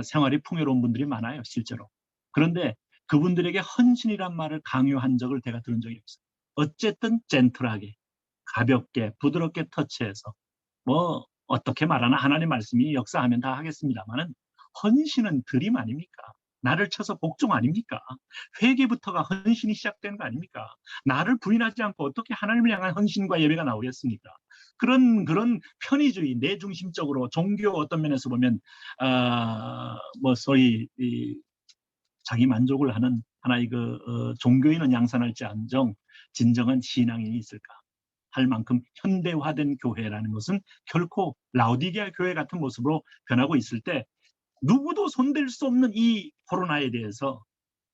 생활이 풍요로운 분들이 많아요, 실제로. 그런데 그분들에게 헌신이란 말을 강요한 적을 제가 들은 적이 없어요. 어쨌든 젠틀하게, 가볍게, 부드럽게 터치해서 뭐 어떻게 말하나 하나님 말씀이 역사하면 다 하겠습니다만은 헌신은 드림 아닙니까? 나를 쳐서 복종 아닙니까? 회개부터가 헌신이 시작되는 거 아닙니까? 나를 부인하지 않고 어떻게 하나님을 향한 헌신과 예배가 나오겠습니까? 그런 편의주의, 내중심적으로 종교 어떤 면에서 보면 뭐 소위 자기 만족을 하는 하나의 종교인은 양산할지언정 진정한 신앙인이 있을까? 할 만큼 현대화된 교회라는 것은 결코 라오디게아 교회 같은 모습으로 변하고 있을 때 누구도 손댈 수 없는 이 코로나에 대해서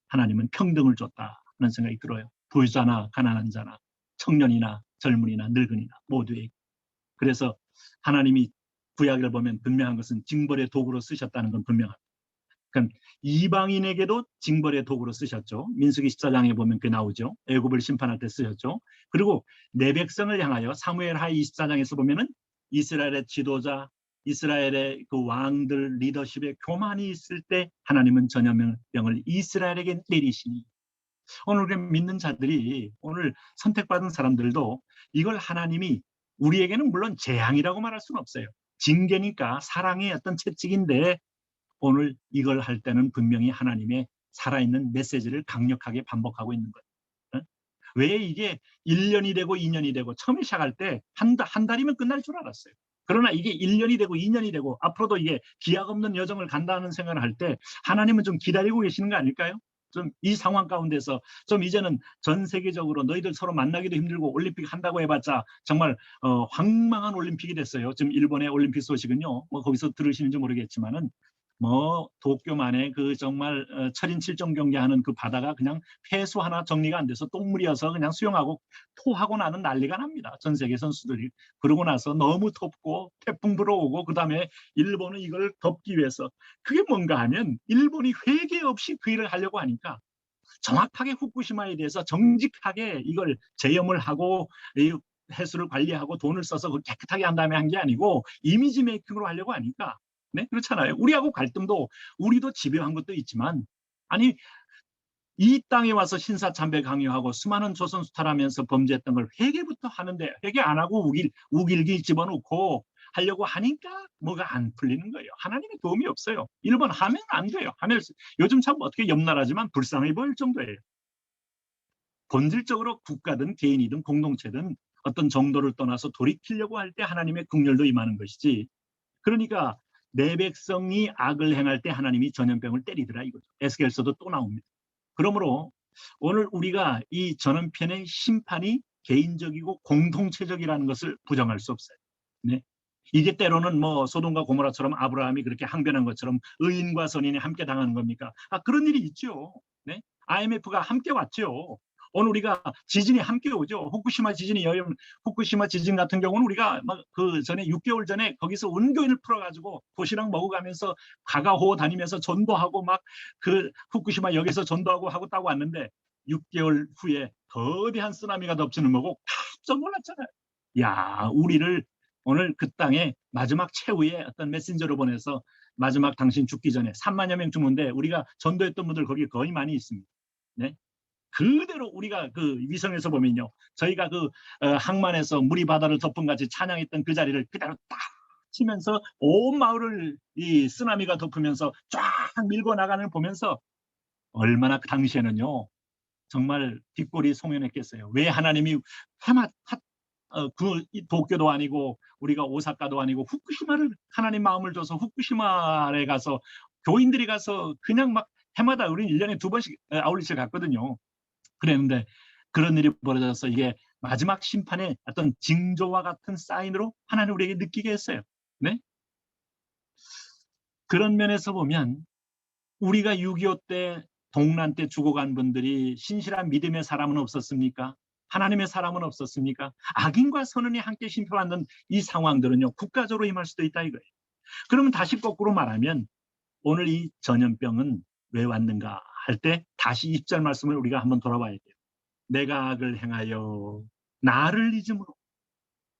하나님은 평등을 줬다는 생각이 들어요. 부유자나 가난한 자나 청년이나 젊은이나 늙은이나 모두에게. 그래서 하나님이 구약을 보면 분명한 것은 징벌의 도구로 쓰셨다는 건 분명합니다. 그러니까 이방인에게도 징벌의 도구로 쓰셨죠. 민수기 14장에 보면 그게 나오죠. 애굽을 심판할 때 쓰셨죠. 그리고 내 백성을 향하여 사무엘하 24장에서 보면은 이스라엘의 지도자, 이스라엘의 그 왕들 리더십에 교만이 있을 때 하나님은 전염병을 이스라엘에게 내리시니, 오늘 우리 믿는 자들이, 오늘 선택받은 사람들도 이걸 하나님이 우리에게는 물론 재앙이라고 말할 수는 없어요. 징계니까 사랑의 어떤 채찍인데 오늘 이걸 할 때는 분명히 하나님의 살아있는 메시지를 강력하게 반복하고 있는 거예요. 왜 이게 1년이 되고 2년이 되고 처음에 시작할 때 한 달이면 끝날 줄 알았어요. 그러나 이게 1년이 되고 2년이 되고 앞으로도 이게 기약 없는 여정을 간다는 생각을 할 때 하나님은 좀 기다리고 계시는 거 아닐까요? 좀 이 상황 가운데서 좀 이제는 전 세계적으로 너희들 서로 만나기도 힘들고 올림픽 한다고 해봤자 정말 황망한 올림픽이 됐어요. 지금 일본의 올림픽 소식은요, 뭐 거기서 들으시는지 모르겠지만은 뭐 도쿄만에 그 정말 철인 7종 경기하는 그 바다가 그냥 폐수 하나 정리가 안 돼서 똥물이어서 그냥 수영하고 토하고 나는 난리가 납니다. 전 세계 선수들이. 그러고 나서 너무 덥고 태풍 불어오고 그다음에 일본은 이걸 덮기 위해서, 그게 뭔가 하면 일본이 회개 없이 그 일을 하려고 하니까 정확하게 후쿠시마에 대해서 정직하게 이걸 제염을 하고 이 해수를 관리하고 돈을 써서 깨끗하게 한 다음에 한 게 아니고 이미지 메이킹으로 하려고 하니까, 네, 그렇잖아요. 우리하고 갈등도, 우리도 집요한 것도 있지만, 아니 이 땅에 와서 신사참배 강요하고 수많은 조선 수탈하면서 범죄했던 걸 회개부터 하는데 회개 안 하고 우길기 집어넣고 하려고 하니까 뭐가 안 풀리는 거예요. 하나님의 도움이 없어요. 일본 하면 안 돼요. 하면 요즘 참 어떻게 옆나라지만 불쌍해 보일 정도예요. 본질적으로 국가든 개인이든 공동체든 어떤 정도를 떠나서 돌이키려고 할 때 하나님의 긍휼도 임하는 것이지. 그러니까 내 백성이 악을 행할 때 하나님이 전염병을 때리더라 이거죠. 에스겔서도 또 나옵니다. 그러므로 오늘 우리가 이 전염병의 심판이 개인적이고 공동체적이라는 것을 부정할 수 없어요. 네. 이게 때로는 뭐 소돔과 고모라처럼 아브라함이 그렇게 항변한 것처럼 의인과 선인이 함께 당하는 겁니까? 그런 일이 있죠. 네. IMF가 함께 왔죠. 오늘 우리가 지진이 함께 오죠. 후쿠시마 지진 같은 경우는 우리가 막 그 전에 6개월 전에 거기서 온교인을 풀어가지고 도시락 먹어가면서 가가호 다니면서 전도하고 막 그 후쿠시마 역에서 전도하고 하고 따고 왔는데 6개월 후에 거대한 쓰나미가 덮치는 거고 깜짝 놀랐잖아요. 야, 우리를 오늘 그 땅에 마지막 최후의 어떤 메신저로 보내서 마지막 당신 죽기 전에 3만여 명 죽는데 우리가 전도했던 분들 거기 거의 많이 있습니다. 네. 그대로 우리가 그 위성에서 보면요, 저희가 그 항만에서 물이 바다를 덮은 같이 찬양했던 그 자리를 그대로 딱 치면서 온 마을을 이 쓰나미가 덮으면서 쫙 밀고 나가는 걸 보면서 얼마나 그 당시에는요 정말 뒷골이 송연했겠어요. 왜 하나님이 도쿄도 아니고 우리가 오사카도 아니고 후쿠시마를 하나님 마음을 줘서 후쿠시마에 가서 교인들이 가서 그냥 막 해마다 우리는 1년에 2번씩 아울렛을 갔거든요. 그랬는데 그런 일이 벌어져서 이게 마지막 심판의 어떤 징조와 같은 사인으로 하나님 우리에게 느끼게 했어요. 네? 그런 면에서 보면 우리가 6.25 때 동란 때 죽어간 분들이 신실한 믿음의 사람은 없었습니까? 하나님의 사람은 없었습니까? 악인과 선인이 함께 심판받는 이 상황들은요 국가적으로 임할 수도 있다 이거예요. 그러면 다시 거꾸로 말하면 오늘 이 전염병은 왜 왔는가 할 때 다시 1절 말씀을 우리가 한번 돌아봐야 돼요. 내가 악을 행하여 나를 잊음으로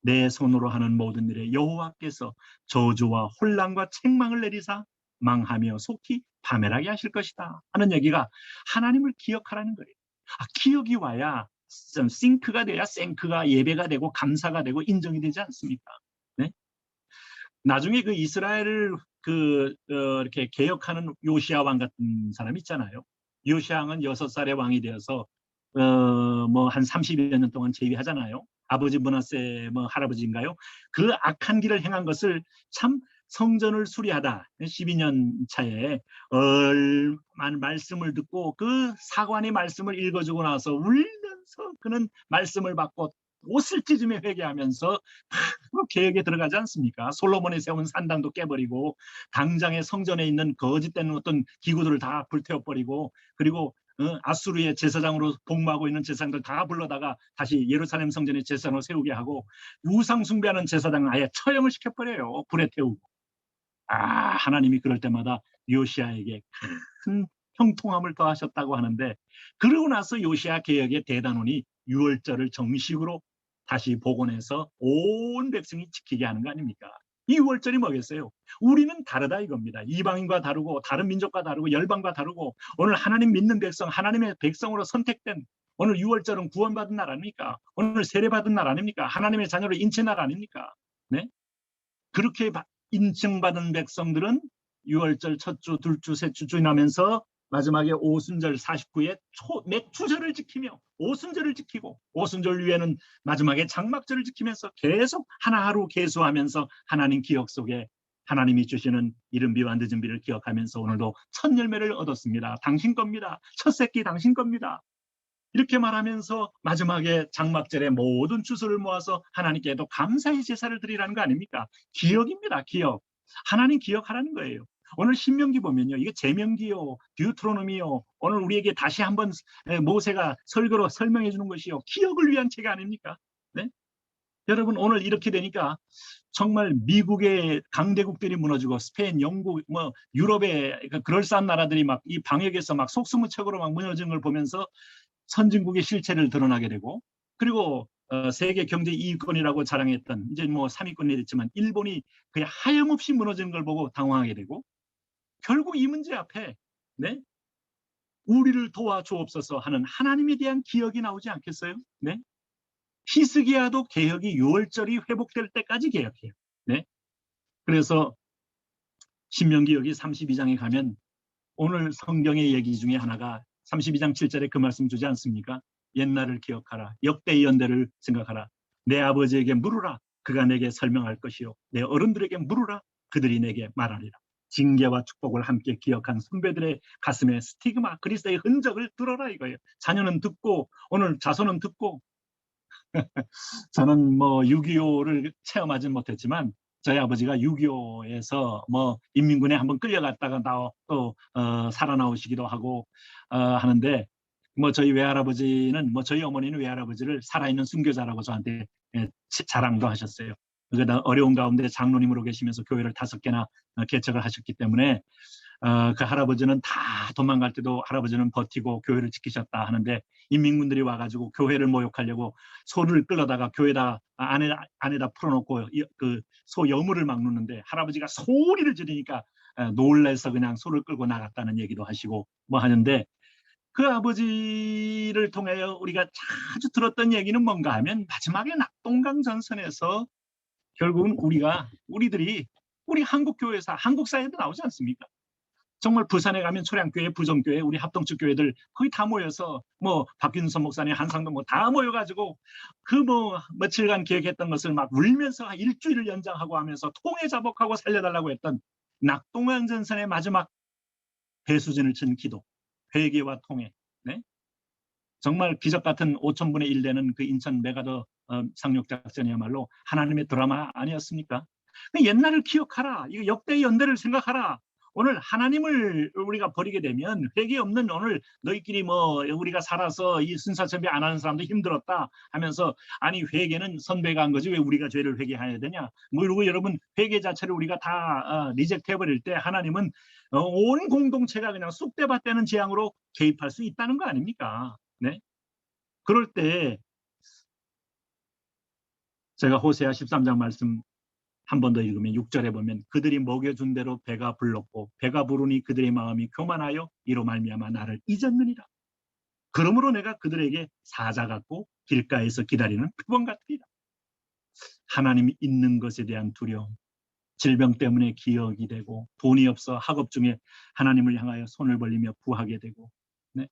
내 손으로 하는 모든 일에 여호와께서 저주와 혼란과 책망을 내리사 망하며 속히 파멸하게 하실 것이다 하는 얘기가 하나님을 기억하라는 거예요. 기억이 와야 좀 싱크가 돼야 생크가 예배가 되고 감사가 되고 인정이 되지 않습니까? 네? 나중에 그 이스라엘을 이렇게 개혁하는 요시야 왕 같은 사람 있잖아요. 요시야 왕은 6살의 왕이 되어서 뭐 한 30여 년 동안 재위하잖아요. 아버지 므낫세 뭐 할아버지인가요? 그 악한 길을 행한 것을 참 성전을 수리하다 12년 차에 얼마나 말씀을 듣고 그 사관의 말씀을 읽어주고 나서 울면서 그는 말씀을 받고 옷을 찢으며 회개하면서 개혁에 들어가지 않습니까? 솔로몬이 세운 산당도 깨버리고 당장의 성전에 있는 거짓된 어떤 기구들을 다 불태워버리고 그리고 아수르의 제사장으로 복무하고 있는 제사장들 다 불러다가 다시 예루살렘 성전의 제사장으로 세우게 하고 우상 숭배하는 제사장을 아예 처형을 시켜버려요. 불에 태우고. 하나님이 그럴 때마다 요시야에게 큰 형통함을 더하셨다고 하는데 그러고 나서 요시야 개혁의 대단원이 유월절을 정식으로 다시 복원해서 온 백성이 지키게 하는 거 아닙니까? 이 유월절이 뭐겠어요? 우리는 다르다 이겁니다. 이방인과 다르고 다른 민족과 다르고 열방과 다르고 오늘 하나님 믿는 백성, 하나님의 백성으로 선택된 오늘 유월절은 구원받은 날 아닙니까? 오늘 세례받은 날 아닙니까? 하나님의 자녀로 인친 날 아닙니까? 네? 그렇게 인증받은 백성들은 유월절 첫 주, 둘주, 셋주 지나면서 마지막에 오순절 49에 맥주절을 지키며 오순절을 지키고 오순절 위에는 마지막에 장막절을 지키면서 계속 하나하루 계수하면서 하나님 기억 속에 하나님이 주시는 이른비와 늦은비를 기억하면서 오늘도 첫 열매를 얻었습니다. 당신 겁니다. 첫 새끼 당신 겁니다. 이렇게 말하면서 마지막에 장막절에 모든 주소를 모아서 하나님께도 감사의 제사를 드리라는 거 아닙니까? 기억입니다. 기억. 하나님 기억하라는 거예요. 오늘 신명기 보면요. 이게 제명기요. 듀트로노미요. 오늘 우리에게 다시 한번 모세가 설교로 설명해 주는 것이요. 기억을 위한 책 아닙니까? 네? 여러분 오늘 이렇게 되니까 정말 미국의 강대국들이 무너지고 스페인, 영국, 뭐 유럽의 그럴싸한 나라들이 막 이 방역에서 막 속수무책으로 막 무너진 걸 보면서 선진국의 실체를 드러나게 되고 그리고 세계 경제 2위권이라고 자랑했던 이제 뭐 3위권이 됐지만 일본이 그냥 하염없이 무너지는 걸 보고 당황하게 되고 결국 이 문제 앞에 네? 우리를 도와주옵소서 하는 하나님에 대한 기억이 나오지 않겠어요? 네? 히스기야도 개혁이 6월절이 회복될 때까지 개혁해요. 네? 그래서 신명기 여기 32장에 가면 오늘 성경의 얘기 중에 하나가 32장 7절에 그 말씀 주지 않습니까? 옛날을 기억하라. 역대의 연대를 생각하라. 내 아버지에게 물으라. 그가 내게 설명할 것이요. 내 어른들에게 물으라. 그들이 내게 말하리라. 징계와 축복을 함께 기억한 선배들의 가슴에 스티그마, 그리스도의 흔적을 들어라 이거예요. 자녀는 듣고 오늘 자손은 듣고 저는 뭐 6.25를 체험하진 못했지만 저희 아버지가 6.25에서 뭐 인민군에 한번 끌려갔다가 또 살아나오시기도 하고 하는데 뭐 저희 외할아버지는 뭐 저희 어머니는 외할아버지를 살아있는 순교자라고 저한테 자랑도 하셨어요. 그러다 어려운 가운데 장로님으로 계시면서 교회를 5개나 개척을 하셨기 때문에 그 할아버지는 다 도망갈 때도 할아버지는 버티고 교회를 지키셨다 하는데 인민군들이 와가지고 교회를 모욕하려고 소를 끌어다가 교회다 안에다 풀어놓고 그 소 여물을 막 놓는데 할아버지가 소리를 지르니까 놀라서 그냥 소를 끌고 나갔다는 얘기도 하시고 뭐 하는데 그 아버지를 통하여 우리가 자주 들었던 얘기는 뭔가 하면 마지막에 낙동강 전선에서 결국은 우리들이 우리 한국교회사 한국사회도 나오지 않습니까? 정말 부산에 가면 초량교회, 부정교회, 우리 합동측 교회들 거의 다 모여서 뭐 박균선 목사님, 한상도 뭐 다 모여가지고 그 뭐 며칠간 기획했던 것을 막 울면서 일주일을 연장하고 하면서 통해 자복하고 살려달라고 했던 낙동강 전선의 마지막 배수진을 친 기도, 회개와 통해, 네? 정말 기적 같은 5,000분의 1 되는 그 인천 메가더 상륙작전이야말로 하나님의 드라마 아니었습니까? 옛날을 기억하라. 이거 역대의 연대를 생각하라. 오늘 하나님을 우리가 버리게 되면 회개 없는 오늘 너희끼리 뭐 우리가 살아서 이 순사천배 안 하는 사람도 힘들었다 하면서 아니 회개는 선배가 한 거지 왜 우리가 죄를 회개해야 되냐 뭐 이러고 여러분 회개 자체를 우리가 다 리젝트 해버릴 때 하나님은 온 공동체가 그냥 쑥대밭되는 재앙으로 개입할 수 있다는 거 아닙니까? 네? 그럴 때 제가 호세아 13장 말씀 한 번 더 읽으면 6절에 보면 그들이 먹여준 대로 배가 불렀고 배가 부르니 그들의 마음이 교만하여 이로 말미암아 나를 잊었느니라. 그러므로 내가 그들에게 사자 같고 길가에서 기다리는 표범 같으리라. 하나님이 있는 것에 대한 두려움, 질병 때문에 기억이 되고 돈이 없어 학업 중에 하나님을 향하여 손을 벌리며 구하게 되고 네.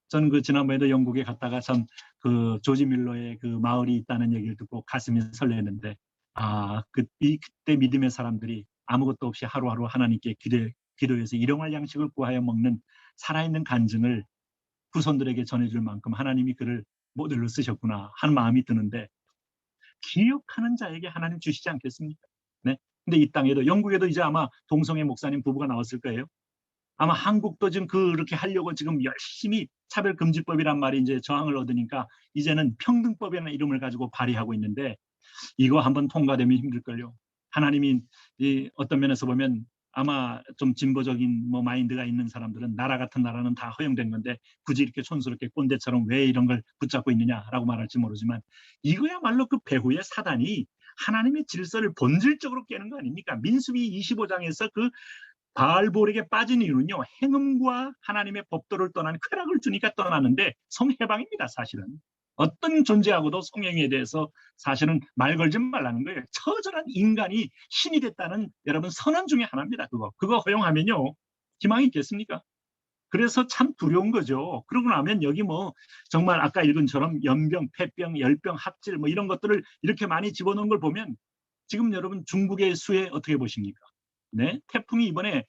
저는 그 지난번에도 영국에 갔다가 참 그 조지 밀러의 그 마을이 있다는 얘기를 듣고 가슴이 설레는데 그때 믿음의 사람들이 아무것도 없이 하루하루 하나님께 기도해서 일용할 양식을 구하여 먹는 살아있는 간증을 후손들에게 전해줄 만큼 하나님이 그를 모델로 쓰셨구나 하는 마음이 드는데 기억하는 자에게 하나님 주시지 않겠습니까? 네. 근데 이 땅에도 영국에도 이제 아마 동성애 목사님 부부가 나왔을 거예요. 아마 한국도 지금 그렇게 하려고 지금 열심히 차별금지법이란 말이 이제 저항을 얻으니까 이제는 평등법이라는 이름을 가지고 발의하고 있는데 이거 한번 통과되면 힘들걸요. 하나님이 어떤 면에서 보면 아마 좀 진보적인 뭐 마인드가 있는 사람들은 나라 같은 나라는 다 허용된 건데 굳이 이렇게 촌스럽게 꼰대처럼 왜 이런 걸 붙잡고 있느냐라고 말할지 모르지만 이거야말로 그 배후의 사단이 하나님의 질서를 본질적으로 깨는 거 아닙니까? 민수기 25장에서 그 바알볼에게 빠진 이유는요. 행음과 하나님의 법도를 떠난 쾌락을 주니까 떠나는데 성해방입니다. 사실은. 어떤 존재하고도 성령에 대해서 사실은 말 걸지 말라는 거예요. 처절한 인간이 신이 됐다는 여러분 선언 중에 하나입니다. 그거 허용하면요. 희망이 있겠습니까? 그래서 참 두려운 거죠. 그러고 나면 여기 뭐 정말 아까 읽은처럼 연병, 폐병, 열병, 합질 뭐 이런 것들을 이렇게 많이 집어넣은 걸 보면 지금 여러분 중국의 수해 어떻게 보십니까? 네, 태풍이 이번에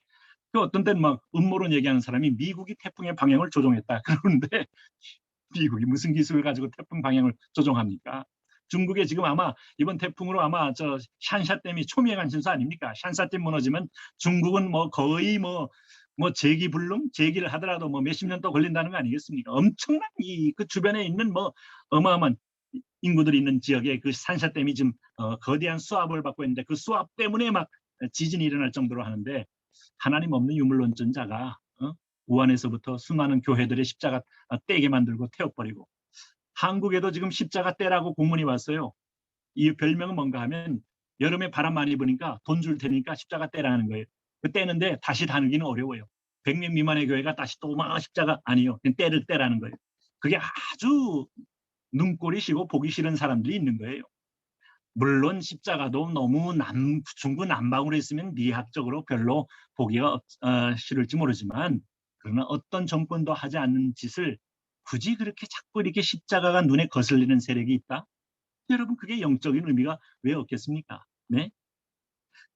그 어떤 때는 막 음모론 얘기하는 사람이 미국이 태풍의 방향을 조종했다 그러는데 미국이 무슨 기술을 가지고 태풍 방향을 조종합니까? 중국에 지금 아마 이번 태풍으로 아마 저 샨샤댐이 초미행한 신수 아닙니까? 샨샤댐 무너지면 중국은 뭐 거의 뭐 재기불능 재기를 하더라도 뭐 몇십 년 더 걸린다는 거 아니겠습니까? 엄청난 그 주변에 있는 뭐 어마어마한 인구들이 있는 지역에 그 샨샤댐이 지금 거대한 수압을 받고 있는데 그 수압 때문에 막 지진이 일어날 정도로 하는데 하나님 없는 유물론전자가 우한에서부터 수많은 교회들의 십자가 떼게 만들고 태워버리고 한국에도 지금 십자가 떼라고 공문이 왔어요. 이 별명은 뭔가 하면 여름에 바람 많이 부니까 돈 줄 테니까 십자가 떼라는 거예요. 그 떼는데 다시 다니기는 어려워요. 100명 미만의 교회가 다시 또 막 십자가 아니요. 그냥 떼를 떼라는 거예요. 그게 아주 눈꼴이 시고 보기 싫은 사람들이 있는 거예요. 물론 십자가도 너무 중구 남방으로 있으면 미학적으로 별로 보기가 싫을지 모르지만 그러나 어떤 정권도 하지 않는 짓을 굳이 그렇게 자꾸 이렇게 십자가가 눈에 거슬리는 세력이 있다? 여러분 그게 영적인 의미가 왜 없겠습니까? 네?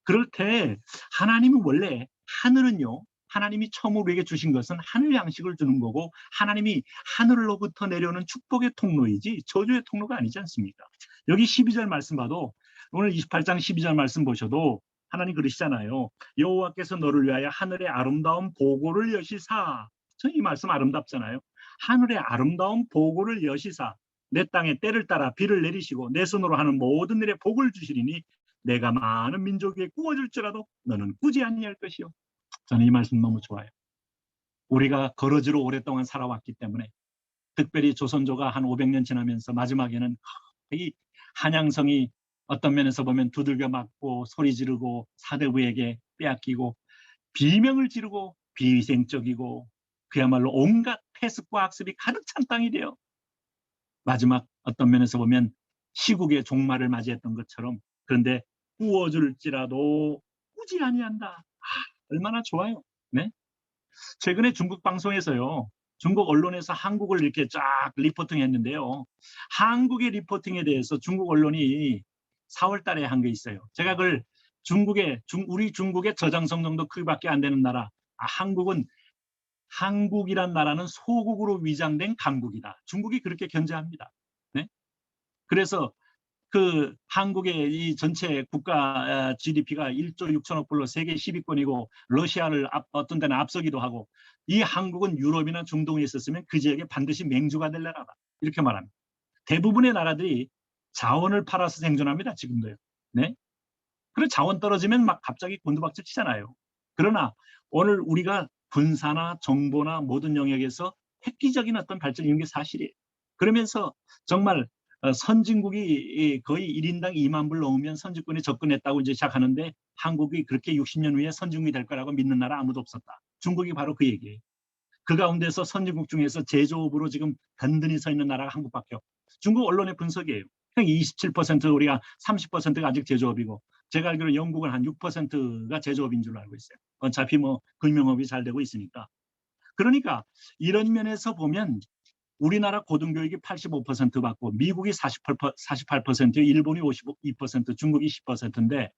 그럴 때 하나님은 원래 하늘은요. 하나님이 처음으로 우리에게 주신 것은 하늘 양식을 주는 거고 하나님이 하늘로부터 내려오는 축복의 통로이지 저주의 통로가 아니지 않습니까? 여기 12절 말씀 봐도 오늘 28장 12절 말씀 보셔도 하나님 그러시잖아요. 여호와께서 너를 위하여 하늘의 아름다운 보고를 여시사. 전 이 말씀 아름답잖아요. 하늘의 아름다운 보고를 여시사. 내 땅에 때를 따라 비를 내리시고 내 손으로 하는 모든 일에 복을 주시리니 내가 많은 민족에게 구워줄지라도 너는 꾸지 아니할 것이요. 저는 이 말씀 너무 좋아요. 우리가 거러지로 오랫동안 살아왔기 때문에 특별히 조선조가 한 500년 지나면서 마지막에는 이 한양성이 어떤 면에서 보면 두들겨 맞고 소리 지르고 사대부에게 빼앗기고 비명을 지르고 비위생적이고 그야말로 온갖 폐습과 학습이 가득 찬 땅이 돼요. 마지막 어떤 면에서 보면 시국의 종말을 맞이했던 것처럼 그런데 구워줄지라도 꾸지 아니한다. 얼마나 좋아요. 네? 최근에 중국 방송에서요. 중국 언론에서 한국을 이렇게 쫙 리포팅했는데요. 한국의 리포팅에 대해서 중국 언론이 4월 달에 한 게 있어요. 제가 그걸 우리 중국의 저장성 정도 크기밖에 안 되는 나라. 한국이란 나라는 소국으로 위장된 강국이다. 중국이 그렇게 견제합니다. 네? 그래서 그 한국의 이 전체 국가 GDP가 1조 6천억 불로 세계 10위권이고 러시아를 어떤 데는 앞서기도 하고 이 한국은 유럽이나 중동에 있었으면 그 지역에 반드시 맹주가 될 나라다. 이렇게 말합니다. 대부분의 나라들이 자원을 팔아서 생존합니다. 지금도요. 네? 그리고 자원 떨어지면 막 갑자기 곤두박질 치잖아요. 그러나 오늘 우리가 군사나 정보나 모든 영역에서 획기적인 어떤 발전이 있는 게 사실이에요. 그러면서 정말 선진국이 거의 1인당 2만 불 넣으면 선진국에 접근했다고 이제 시작하는데 한국이 그렇게 60년 후에 선진국이 될 거라고 믿는 나라 아무도 없었다. 중국이 바로 그 얘기예요. 그 가운데서 선진국 중에서 제조업으로 지금 든든히 서 있는 나라가 한국밖에 없고 중국 언론의 분석이에요. 그냥 27% 우리가 30%가 아직 제조업이고 제가 알기로 영국은 한 6%가 제조업인 줄로 알고 있어요. 어차피 뭐 금융업이 잘 되고 있으니까. 그러니까 이런 면에서 보면 우리나라 고등교육이 85% 받고 미국이 48%, 일본이 52%, 중국이 10%인데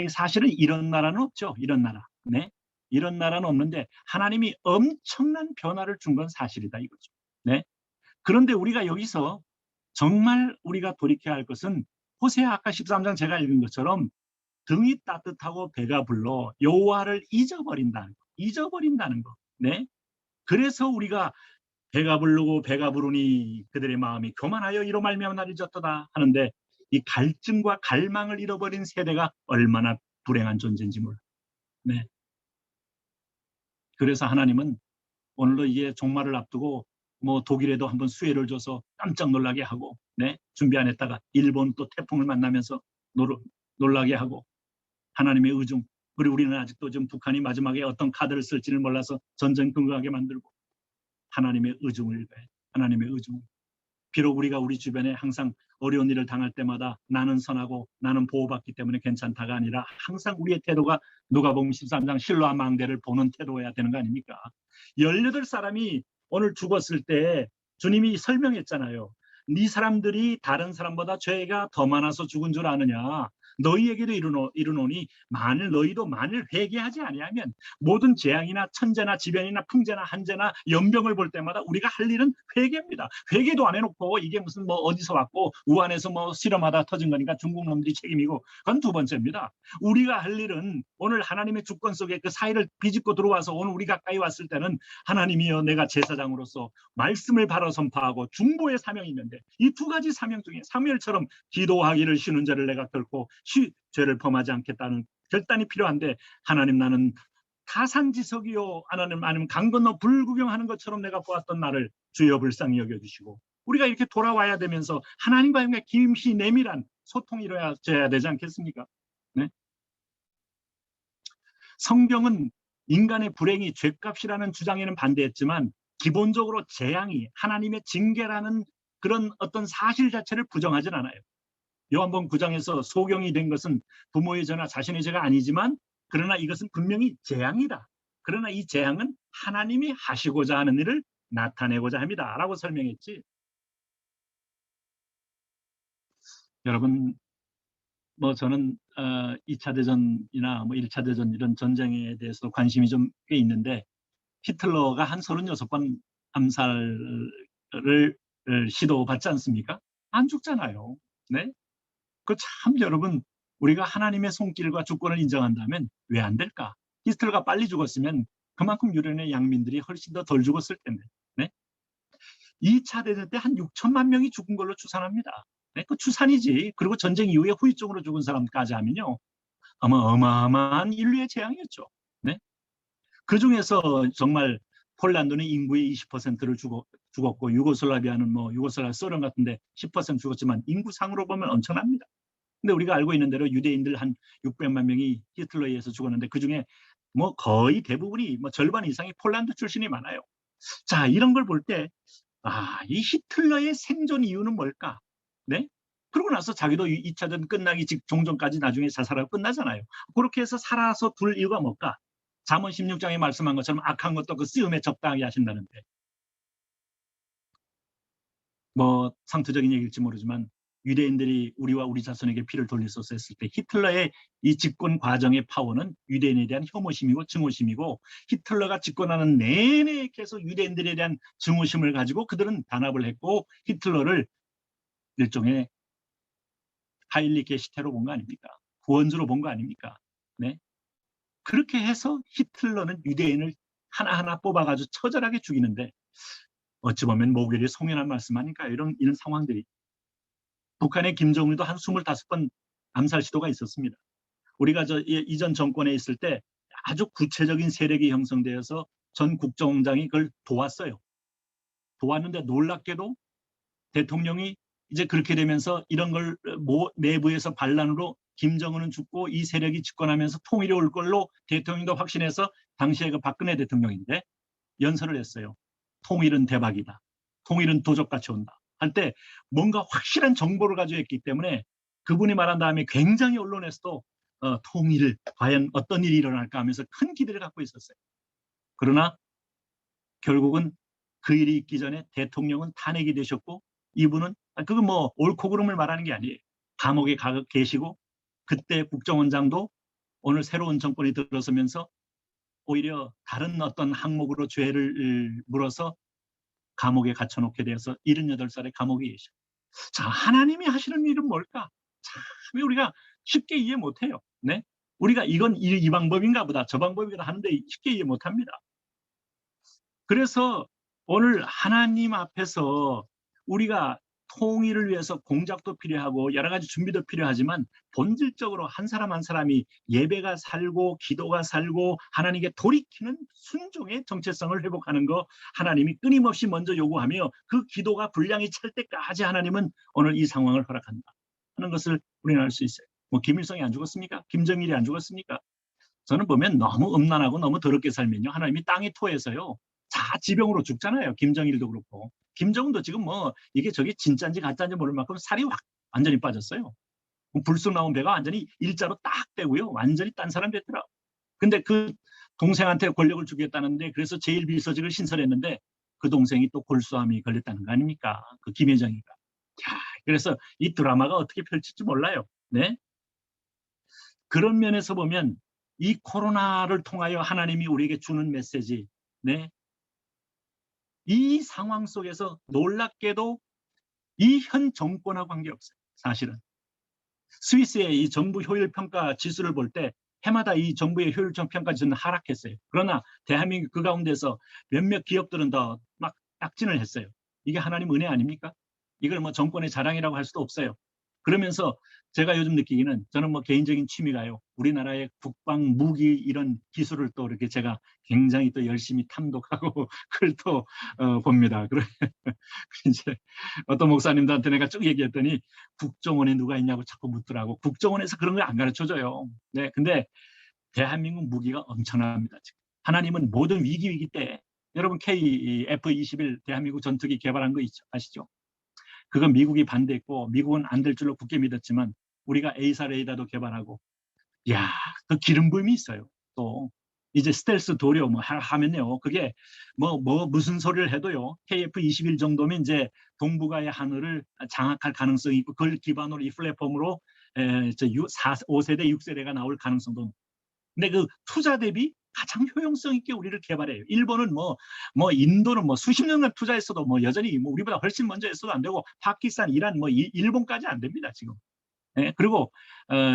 사실은 이런 나라는 없죠. 이런 나라. 네. 이런 나라는 없는데 하나님이 엄청난 변화를 준 건 사실이다 이거죠. 네. 그런데 우리가 여기서 정말 우리가 돌이켜야 할 것은 호세아 아까 13장 제가 읽은 것처럼 등이 따뜻하고 배가 불러 여호와를 잊어버린다는 거. 잊어버린다는 거. 네. 그래서 우리가 배가 부르고 배가 부르니 그들의 마음이 교만하여 이로 말미암아 나를 잊었도다 하는데 이 갈증과 갈망을 잃어버린 세대가 얼마나 불행한 존재인지 몰라. 네. 그래서 하나님은 오늘도 이게 종말을 앞두고 뭐 독일에도 한번 수혜를 줘서 깜짝 놀라게 하고 네? 준비 안 했다가 일본 또 태풍을 만나면서 놀라게 하고 하나님의 의중 그리고 우리는 아직도 지금 북한이 마지막에 어떤 카드를 쓸지를 몰라서 전쟁 근거하게 만들고 하나님의 의중을 읽어야 하나님의 의중. 비록 우리가 우리 주변에 항상 어려운 일을 당할 때마다 나는 선하고 나는 보호받기 때문에 괜찮다가 아니라 항상 우리의 태도가 누가복음 13장 실로아 망대를 보는 태도여야 되는 거 아닙니까? 18사람이 오늘 죽었을 때 주님이 설명했잖아요. 네 사람들이 다른 사람보다 죄가 더 많아서 죽은 줄 아느냐? 너희에게도 이르노니 만일 회개하지 아니하면 모든 재앙이나 천재나 지변이나 풍재나 한재나 연병을 볼 때마다 우리가 할 일은 회개입니다. 회개도 안 해놓고 이게 무슨 뭐 어디서 왔고 우한에서 뭐 실험하다 터진 거니까 중국 놈들이 책임이고 그건 두 번째입니다. 우리가 할 일은 오늘 하나님의 주권 속에 그 사이를 비집고 들어와서 오늘 우리 가까이 왔을 때는 하나님이여 내가 제사장으로서 말씀을 바로 선포하고 중보의 사명이 있는데 이 두 가지 사명 중에 사무엘처럼 기도하기를 쉬는 자를 내가 결코 죄를 범하지 않겠다는 결단이 필요한데 하나님 나는 가산지석이요 하나님 아니면 강 건너 불 구경하는 것처럼 내가 보았던 나를 주여 불쌍히 여겨주시고 우리가 이렇게 돌아와야 되면서 하나님과의 김시 내밀한 소통이 이루어져야 되지 않겠습니까? 네? 성경은 인간의 불행이 죄값이라는 주장에는 반대했지만 기본적으로 재앙이 하나님의 징계라는 그런 어떤 사실 자체를 부정하진 않아요. 요한복음 9장에서 소경이 된 것은 부모의 죄나 자신의 죄가 아니지만 그러나 이것은 분명히 재앙이다. 그러나 이 재앙은 하나님이 하시고자 하는 일을 나타내고자 합니다. 라고 설명했지. 여러분 뭐 저는 2차 대전이나 뭐 1차 대전 이런 전쟁에 대해서 관심이 좀 꽤 있는데 히틀러가 한 36번 암살을 시도받지 않습니까? 안 죽잖아요. 네? 그 참 여러분 우리가 하나님의 손길과 주권을 인정한다면 왜 안 될까? 히틀러가 빨리 죽었으면 그만큼 유럽의 양민들이 훨씬 더 덜 죽었을 텐데. 네? 2차 대전 때 한 6천만 명이 죽은 걸로 추산합니다. 네? 그 추산이지. 그리고 전쟁 이후에 후유증으로 죽은 사람까지 하면요. 어마어마한 인류의 재앙이었죠. 네? 그 중에서 정말 폴란드는 인구의 20%를 죽었고 유고슬라비아는 뭐 유고슬라비아 소련 같은데 10% 죽었지만 인구상으로 보면 엄청납니다. 근데 우리가 알고 있는 대로 유대인들 한 600만 명이 히틀러에 의해서 죽었는데 그중에 뭐 거의 대부분이 뭐 절반 이상이 폴란드 출신이 많아요. 자, 이런 걸 볼 때 이 히틀러의 생존 이유는 뭘까? 네? 그러고 나서 자기도 2차 대전 끝나기 종전까지 나중에 자살하고 끝나잖아요. 그렇게 해서 살아서 둘 이유가 뭘까? 잠언 16장에 말씀한 것처럼 악한 것도 그 쓰임에 적당하게 하신다는데 뭐 상투적인 얘기일지 모르지만 유대인들이 우리와 우리 자손에게 피를 돌리소서 했을 때 히틀러의 이 집권 과정의 파워는 유대인에 대한 혐오심이고 증오심이고 히틀러가 집권하는 내내 계속 유대인들에 대한 증오심을 가지고 그들은 단합을 했고 히틀러를 일종의 하일리 게시테로 본 거 아닙니까? 구원주로 본 거 아닙니까? 네. 그렇게 해서 히틀러는 유대인을 하나하나 뽑아가지고 처절하게 죽이는데 어찌 보면 모결이 송연한 말씀 아닐까요? 이런 상황들이. 북한의 김정일도 한 25번 암살 시도가 있었습니다. 우리가 이전 정권에 있을 때 아주 구체적인 세력이 형성되어서 전 국정원장이 그걸 도왔어요. 도왔는데 놀랍게도 대통령이 이제 그렇게 되면서 이런 걸 내부에서 반란으로 김정은은 죽고 이 세력이 집권하면서 통일이 올 걸로 대통령도 확신해서 당시에 그 박근혜 대통령인데 연설을 했어요. 통일은 대박이다. 통일은 도적같이 온다. 할 때 뭔가 확실한 정보를 가지고 있기 때문에 그분이 말한 다음에 굉장히 언론에서도 통일, 과연 어떤 일이 일어날까 하면서 큰 기대를 갖고 있었어요. 그러나 결국은 그 일이 있기 전에 대통령은 탄핵이 되셨고 이분은 그건 뭐 옳고 그름을 말하는 게 아니에요. 감옥에 계시고 그때 국정원장도 오늘 새로운 정권이 들어서면서 오히려 다른 어떤 항목으로 죄를 물어서 감옥에 갇혀놓게 되어서 78살에 감옥에 계셔. 자, 하나님이 하시는 일은 뭘까? 참 우리가 쉽게 이해 못해요. 네? 우리가 이건 이 방법인가 보다 저 방법이다 하는데 쉽게 이해 못합니다. 그래서 오늘 하나님 앞에서 우리가 통일을 위해서 공작도 필요하고 여러 가지 준비도 필요하지만 본질적으로 한 사람 한 사람이 예배가 살고 기도가 살고 하나님께 돌이키는 순종의 정체성을 회복하는 거 하나님이 끊임없이 먼저 요구하며 그 기도가 분량이 찰 때까지 하나님은 오늘 이 상황을 허락한다 하는 것을 우리는 알 수 있어요. 뭐 김일성이 안 죽었습니까? 김정일이 안 죽었습니까? 저는 보면 너무 음란하고 너무 더럽게 살면요 하나님이 땅에 토해서요 자지병으로 죽잖아요. 김정일도 그렇고 김정은도 지금 뭐 이게 저게 진짜인지 가짜인지 모를 만큼 살이 완전히 빠졌어요. 불쑥 나온 배가 완전히 일자로 딱 떼고요 완전히 딴 사람 됐더라. 근데 그 동생한테 권력을 주겠다는데 그래서 제1비서직을 신설했는데 그 동생이 또 골수암이 걸렸다는 거 아닙니까? 그 김혜정이가. 야, 그래서 이 드라마가 어떻게 펼칠지 몰라요. 네? 그런 면에서 보면 이 코로나를 통하여 하나님이 우리에게 주는 메시지, 네? 이 상황 속에서 놀랍게도 이 현 정권하고 관계없어요. 사실은. 스위스의 이 정부 효율 평가 지수를 볼 때 해마다 이 정부의 효율적 평가 지수는 하락했어요. 그러나 대한민국 그 가운데서 몇몇 기업들은 더 막 낙진을 했어요. 이게 하나님 은혜 아닙니까? 이걸 뭐 정권의 자랑이라고 할 수도 없어요. 그러면서 제가 요즘 느끼기는 저는 뭐 개인적인 취미가요. 우리나라의 국방 무기 이런 기술을 또 이렇게 제가 굉장히 또 열심히 탐독하고 그걸 또 봅니다. 그래 이제 어떤 목사님들한테 내가 쭉 얘기했더니 국정원에 누가 있냐고 자꾸 묻더라고. 국정원에서 그런 걸 안 가르쳐줘요. 네, 근데 대한민국 무기가 엄청납니다. 지금. 하나님은 모든 위기 때 여러분 KF-21 대한민국 전투기 개발한 거 있죠? 아시죠? 그건 미국이 반대했고 미국은 안 될 줄로 굳게 믿었지만 우리가 A사 레이더도 개발하고 야, 그 기름 부음이 있어요. 또 이제 스텔스 도료 뭐 하면요. 그게 무슨 소리를 해도요. KF-21 정도면 이제 동북아의 하늘을 장악할 가능성이 있고 그걸 기반으로 이 플랫폼으로 5세대, 6세대가 나올 가능성도. 근데 그 투자 대비 가장 효용성 있게 우리를 개발해요. 일본은 인도는 수십 년간 투자했어도 여전히 우리보다 훨씬 먼저 했어도 안 되고 파키스탄, 이란 일본까지 안 됩니다 지금. 네, 그리고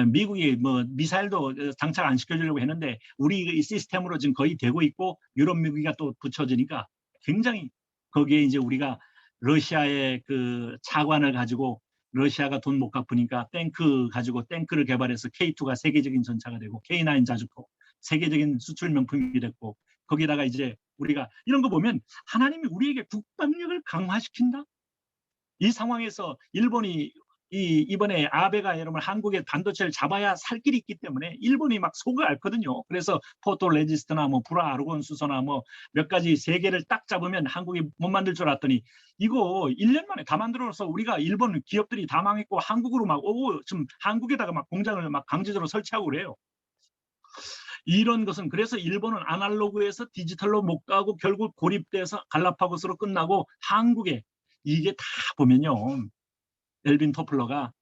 미국이 미사일도 장착 안 시켜주려고 했는데 우리 시스템으로 지금 거의 되고 있고 유럽 미국이 또 붙여지니까 굉장히 거기에 이제 우리가 러시아의 그 차관을 가지고 러시아가 돈 못 갚으니까 탱크 가지고 탱크를 개발해서 K2가 세계적인 전차가 되고 K9 자주포 세계적인 수출 명품이 됐고 거기다가 이제 우리가 이런 거 보면 하나님이 우리에게 국방력을 강화시킨다. 이 상황에서 일본이 이번에 아베가 여러분 한국의 반도체를 잡아야 살 길이 있기 때문에 일본이 막 속을 앓거든요. 그래서 포토 레지스트나 불화 아르곤 수소나 몇 가지 세 개를 딱 잡으면 한국이 못 만들 줄 알았더니 이거 1년 만에 다 만들어서 우리가 일본 기업들이 다 망했고 한국으로 막 오고 지금 한국에다가 막 공장을 막 강제적으로 설치하고 그래요. 이런 것은 그래서 일본은 아날로그에서 디지털로 못 가고 결국 고립돼서 갈라파고스로 끝나고 한국에 이게 다 보면요. 엘빈 토플러가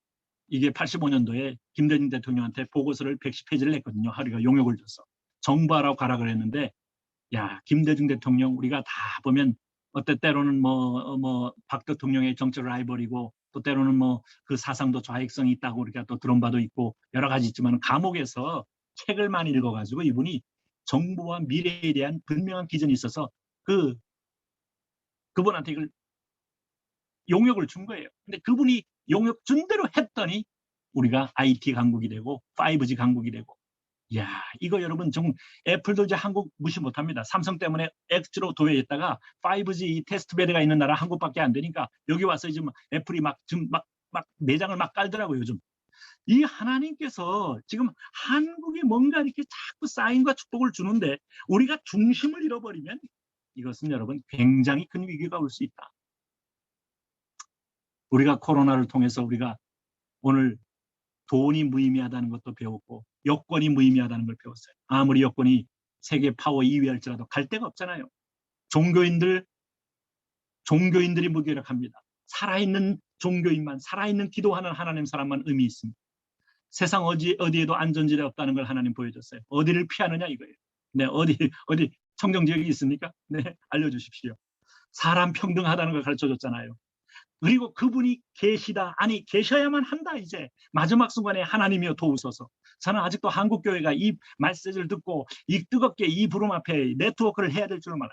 이게 85년도에 김대중 대통령한테 보고서를 110페이지를 냈거든요. 하루가 용역을 줘서 정부하라고 가라 그랬는데 야 김대중 대통령 우리가 다 보면 때로는 박 대통령의 정치 라이벌이고 또 때로는 뭐 그 사상도 좌익성이 있다고 우리가 또 들은 바도 있고 여러 가지 있지만 감옥에서 책을 많이 읽어가지고 이분이 정부와 미래에 대한 분명한 기준이 있어서 그분한테 이걸 용역을 준 거예요. 근데 그분이 용역 준 대로 했더니 우리가 IT 강국이 되고 5G 강국이 되고, 이야, 이거 여러분 좀 애플도 이제 한국 무시 못합니다. 삼성 때문에 X로 도외했다가 5G 테스트베드가 있는 나라 한국밖에 안 되니까 여기 와서 지금 애플이 지금 막 매장을 막 깔더라고요. 요즘 이 하나님께서 지금 한국에 뭔가 이렇게 자꾸 사인과 축복을 주는데 우리가 중심을 잃어버리면 이것은 여러분 굉장히 큰 위기가 올 수 있다. 우리가 코로나를 통해서 우리가 오늘 돈이 무의미하다는 것도 배웠고 여권이 무의미하다는 걸 배웠어요. 아무리 여권이 세계 파워 2위 할지라도 갈 데가 없잖아요. 종교인들이 무기력합니다. 살아있는 종교인만, 살아있는 기도하는 하나님 사람만 의미 있습니다. 세상 어디에도 안전지대 없다는 걸 하나님 보여줬어요. 어디를 피하느냐 이거예요. 네, 어디 청정지역이 있습니까? 네, 알려주십시오. 사람 평등하다는 걸 가르쳐줬잖아요. 그리고 그분이 계셔야만 한다. 이제 마지막 순간에 하나님이여 도우소서. 저는 아직도 한국교회가 이 메시지를 듣고 이 뜨겁게 이 부름 앞에 네트워크를 해야 될 줄 몰라요.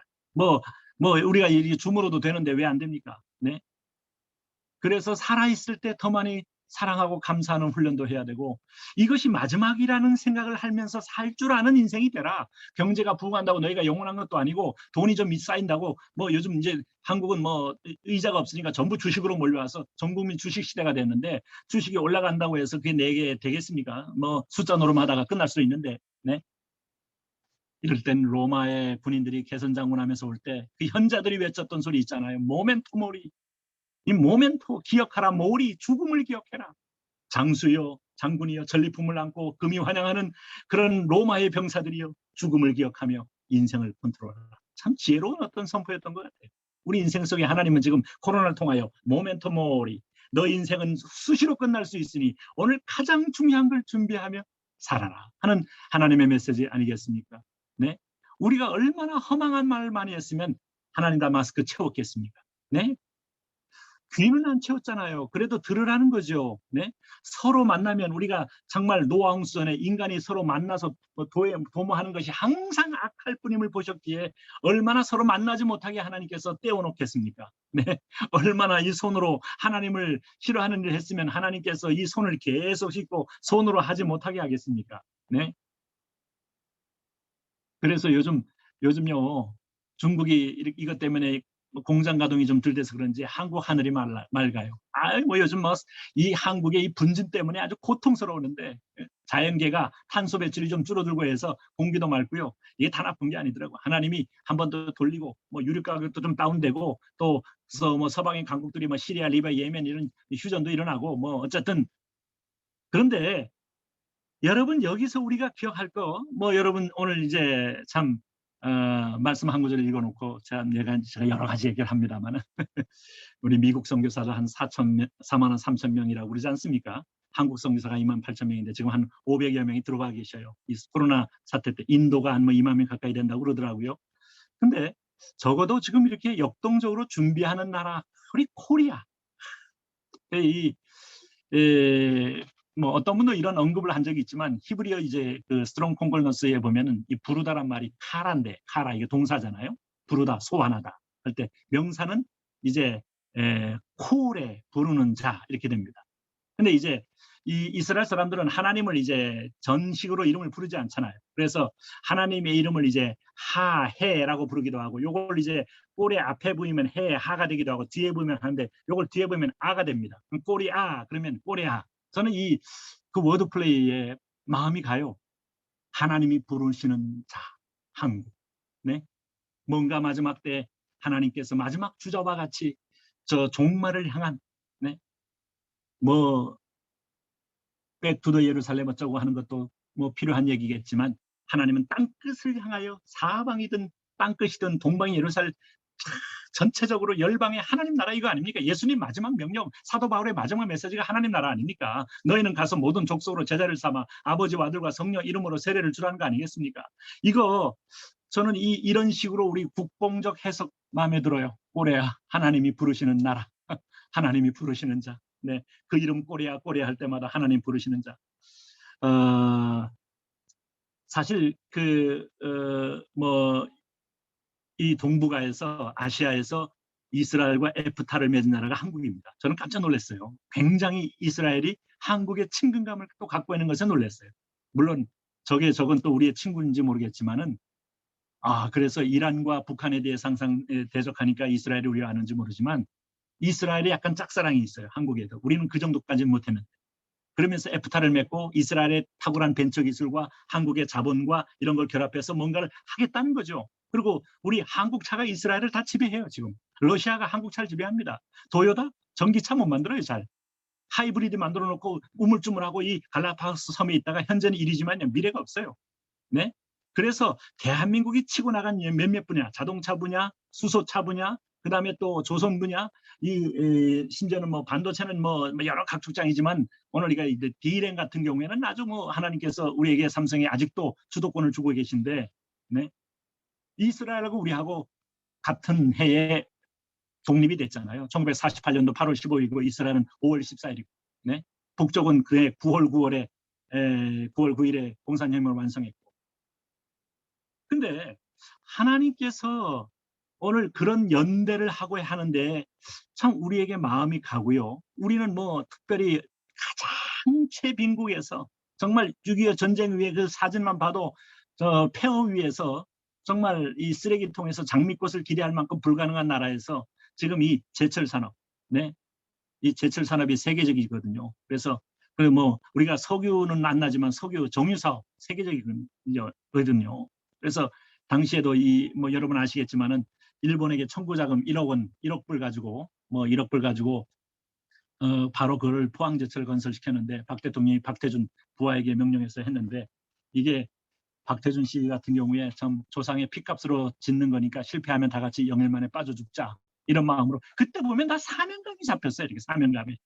뭐 우리가 이게 줌으로도 되는데 왜 안 됩니까? 네. 그래서 살아있을 때 더 많이 사랑하고 감사하는 훈련도 해야 되고, 이것이 마지막이라는 생각을 하면서 살 줄 아는 인생이 되라. 경제가 부흥한다고 너희가 영원한 것도 아니고 돈이 좀 쌓인다고 뭐 요즘 이제 한국은 뭐 의자가 없으니까 전부 주식으로 몰려와서 전 국민 주식 시대가 됐는데 주식이 올라간다고 해서 그게 내게 되겠습니까? 뭐 숫자 노름하다가 끝날 수도 있는데, 네. 이럴 땐 로마의 군인들이 개선 장군하면서 올 때 그 현자들이 외쳤던 소리 있잖아요. 모멘토 모리. 이 모멘토 기억하라. 모리, 죽음을 기억해라. 장수여, 장군이여, 전리품을 안고 금이 환영하는 그런 로마의 병사들이여, 죽음을 기억하며 인생을 컨트롤하라. 참 지혜로운 어떤 선포였던 것 같아요. 우리 인생 속에 하나님은 지금 코로나를 통하여 모멘토 모리, 너 인생은 수시로 끝날 수 있으니 오늘 가장 중요한 걸 준비하며 살아라 하는 하나님의 메시지 아니겠습니까? 네, 우리가 얼마나 허망한 말을 많이 했으면 하나님 다 마스크 채웠겠습니까? 네, 귀는 안 채웠잖아요. 그래도 들으라는 거죠. 네? 서로 만나면 우리가 정말 노아홍수전에 인간이 서로 만나서 도모하는 것이 항상 악할 뿐임을 보셨기에 얼마나 서로 만나지 못하게 하나님께서 떼어놓겠습니까? 네? 얼마나 이 손으로 하나님을 싫어하는 일을 했으면 하나님께서 이 손을 계속 씻고 손으로 하지 못하게 하겠습니까? 네? 그래서 요즘요 중국이 이것 때문에 공장 가동이 좀 덜 돼서 그런지 한국 하늘이 맑아요. 뭐 요즘 뭐 이 한국의 이 분진 때문에 아주 고통스러우는데 자연계가 탄소 배출이 좀 줄어들고 해서 공기도 맑고요. 이게 다 나쁜 게 아니더라고. 하나님이 한 번 더 돌리고 뭐 유류 가격도 좀 다운되고 또 뭐 서방의 강국들이 뭐 시리아, 리비아, 예멘 이런 휴전도 일어나고 뭐 어쨌든, 그런데 여러분 여기서 우리가 기억할 거 뭐 여러분 오늘 이제 참 말씀 한 구절 읽어놓고 제가 여러 가지 얘기를 합니다만 우리 미국 선교사도 한 4만 3천 명이라고 그러지 않습니까? 한국 선교사가 2만 8천 명인데 지금 한 500여 명이 들어가 계셔요. 이 코로나 사태 때 인도가 한 뭐 2만 명 가까이 된다고 그러더라고요. 근데 적어도 지금 이렇게 역동적으로 준비하는 나라 우리 코리아, 뭐 어떤 분도 이런 언급을 한 적이 있지만 히브리어 이제 그 스트롱 콩걸너스에 보면은 이 부르다란 말이 카라인데, 카라 이게 동사잖아요. 부르다, 소환하다 할 때 명사는 이제 콜에 부르는 자 이렇게 됩니다. 근데 이제 이 이스라엘 사람들은 하나님을 이제 전식으로 이름을 부르지 않잖아요. 그래서 하나님의 이름을 이제 하해라고 부르기도 하고, 요걸 이제 꼴의 앞에 보이면 해, 하가 되기도 하고 뒤에 보면 하는데 요걸 뒤에 보면 아가 됩니다. 그럼 꼴이 아 그러면 꼴의 아. 저는 그 워드 플레이에 마음이 가요. 하나님이 부르시는 자, 한국. 네? 뭔가 마지막 때 하나님께서 마지막 주저와 같이 저 종말을 향한, 네? 뭐 백투더 예루살렘 어쩌고 하는 것도 뭐 필요한 얘기겠지만 하나님은 땅끝을 향하여 사방이든 땅끝이든 동방이 예루살렘 전체적으로 열방의 하나님 나라 이거 아닙니까? 예수님 마지막 명령, 사도 바울의 마지막 메시지가 하나님 나라 아닙니까? 너희는 가서 모든 족속으로 제자를 삼아 아버지와 아들과 성령 이름으로 세례를 주라는 거 아니겠습니까? 이거 저는 이런 식으로 우리 국뽕적 해석 마음에 들어요. 올해야 하나님이 부르시는 나라. 하나님이 부르시는 자. 네, 그 이름 꼬리야 꼬리야 할 때마다 하나님 부르시는 자. 사실 이 동북아에서 아시아에서 이스라엘과 에프타를 맺은 나라가 한국입니다. 저는 깜짝 놀랐어요. 굉장히 이스라엘이 한국의 친근감을 또 갖고 있는 것에 놀랐어요. 물론 저건 또 우리의 친구인지 모르겠지만은 그래서 이란과 북한에 대해 항상 대적하니까 이스라엘이 우리가 아는지 모르지만 이스라엘이 약간 짝사랑이 있어요. 한국에도. 우리는 그 정도까지는 못했는데. 그러면서 에프타를 맺고 이스라엘의 탁월한 벤처 기술과 한국의 자본과 이런 걸 결합해서 뭔가를 하겠다는 거죠. 그리고 우리 한국차가 이스라엘을 다 지배해요. 지금 러시아가 한국차를 지배합니다. 도요타 전기차 못 만들어요. 잘 하이브리드 만들어 놓고 우물쭈물하고 이 갈라파고스 섬에 있다가 현재는 일이지만 미래가 없어요. 네, 그래서 대한민국이 치고 나간 몇몇 분야, 자동차 분야, 수소차 분야, 그 다음에 또 조선 분야, 심지어는 뭐 반도체는 뭐 여러 각축장이지만 오늘 우리가 이제 D램 같은 경우에는 아주 뭐 하나님께서 우리에게 삼성에 아직도 주도권을 주고 계신데, 네, 이스라엘하고 우리하고 같은 해에 독립이 됐잖아요. 1948년도 8월 15일이고 이스라엘은 5월 14일이고, 네, 북쪽은 그해 9월 9일에 공산혁명을 완성했고. 근데 하나님께서 오늘 그런 연대를 하고 하는데 참 우리에게 마음이 가고요. 우리는 뭐 특별히 가장 최빈국에서 정말 6.25 전쟁 후에 그 사진만 봐도 저 폐허 위에서 정말 이 쓰레기통에서 장미꽃을 기대할 만큼 불가능한 나라에서 지금 이 제철 산업, 네, 이 제철 산업이 세계적이거든요. 그래서 뭐 우리가 석유는 안 나지만 석유 정유 사업 세계적이거든요. 그래서 당시에도 뭐 여러분 아시겠지만은 일본에게 청구 자금 1억 원, 1억 불 가지고 바로 그걸 포항제철 건설시켰는데 박 대통령이 박태준 부하에게 명령해서 했는데 이게 박태준 씨 같은 경우에 참 조상의 피값으로 짓는 거니까 실패하면 다 같이 영일만에 빠져 죽자 이런 마음으로 그때 보면 다 사명감이 잡혔어요. 이렇게 사명감이.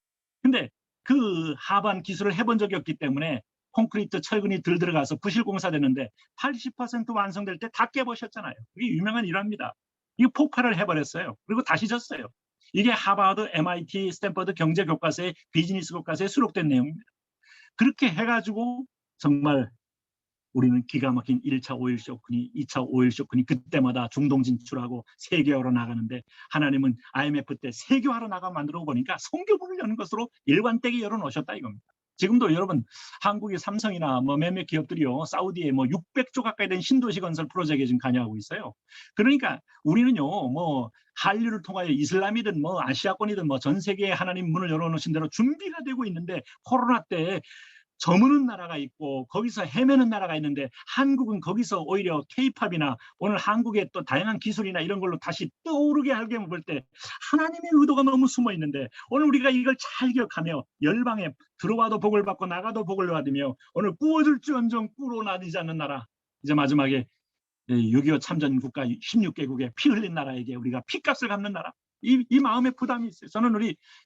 근데 그 하반 기술을 해본 적이 없기 때문에 콘크리트 철근이 들어가서 부실공사 되는데 80% 완성될 때 다 깨버렸잖아요. 이게 유명한 일화입니다. 이거 폭발을 해버렸어요. 그리고 다시 졌어요. 이게 하버드, MIT, 스탠퍼드 경제교과서에 비즈니스 교과서에 수록된 내용입니다. 그렇게 해가지고 정말 우리는 기가 막힌 1차 오일 쇼크니 2차 오일 쇼크니 그때마다 중동 진출하고 세계화로 나가는데 하나님은 IMF 때 세계화로 나가 만들어 보니까 선교문을 여는 것으로 일관되게 열어놓으셨다 이겁니다. 지금도 여러분 한국의 삼성이나 뭐 몇몇 기업들이요 사우디에 뭐 600조 가까이 된 신도시 건설 프로젝트에 지금 관여하고 있어요. 그러니까 우리는요 뭐 한류를 통하여 이슬람이든 뭐 아시아권이든 뭐 전 세계에 하나님 문을 열어놓으신 대로 준비가 되고 있는데 코로나 때 저무는 나라가 있고 거기서 헤매는 나라가 있는데 한국은 거기서 오히려 K-팝이나 오늘 한국의 또 다양한 기술이나 이런 걸로 다시 떠오르게 하게 볼 때 하나님의 의도가 너무 숨어 있는데 오늘 우리가 이걸 잘 기억하며 열방에 들어와도 복을 받고 나가도 복을 받으며 오늘 꾸어줄지언정 꾸로 나뉘지 않는 나라 이제 마지막에 6.25 참전 국가 16개국의 피 흘린 나라에게 우리가 피값을 갚는 나라 이 마음의 부담이 있어요. 저는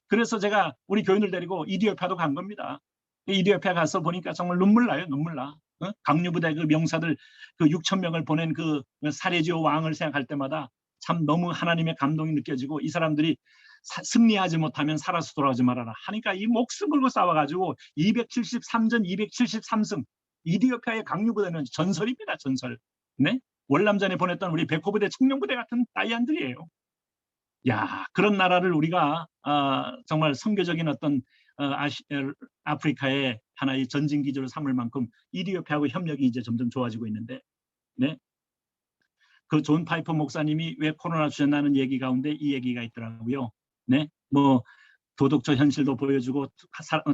그래서 제가 우리 교인들 데리고 이디오피아도 간 겁니다. 이디오피아 가서 보니까 정말 눈물 나요. 눈물 나. 강류부대 그 명사들 그 6천 명을 보낸 그 사레지오 왕을 생각할 때마다 참 너무 하나님의 감동이 느껴지고 이 사람들이 승리하지 못하면 살아서 돌아오지 말아라 하니까 이 목숨 걸고 싸워가지고 273전 273승 이디오피아의 강류부대는 전설입니다. 전설. 네? 월남전에 보냈던 우리 백호부대 청룡부대 같은 다이안들이에요. 야, 그런 나라를 우리가 정말 선교적인 어떤 아프리카의 하나의 전진 기지로 삼을 만큼 이디오피아하고 협력이 이제 점점 좋아지고 있는데, 네, 그 존 파이퍼 목사님이 왜 코로나 주셨나는 얘기 가운데 이 얘기가 있더라고요. 네, 뭐 도덕적 현실도 보여주고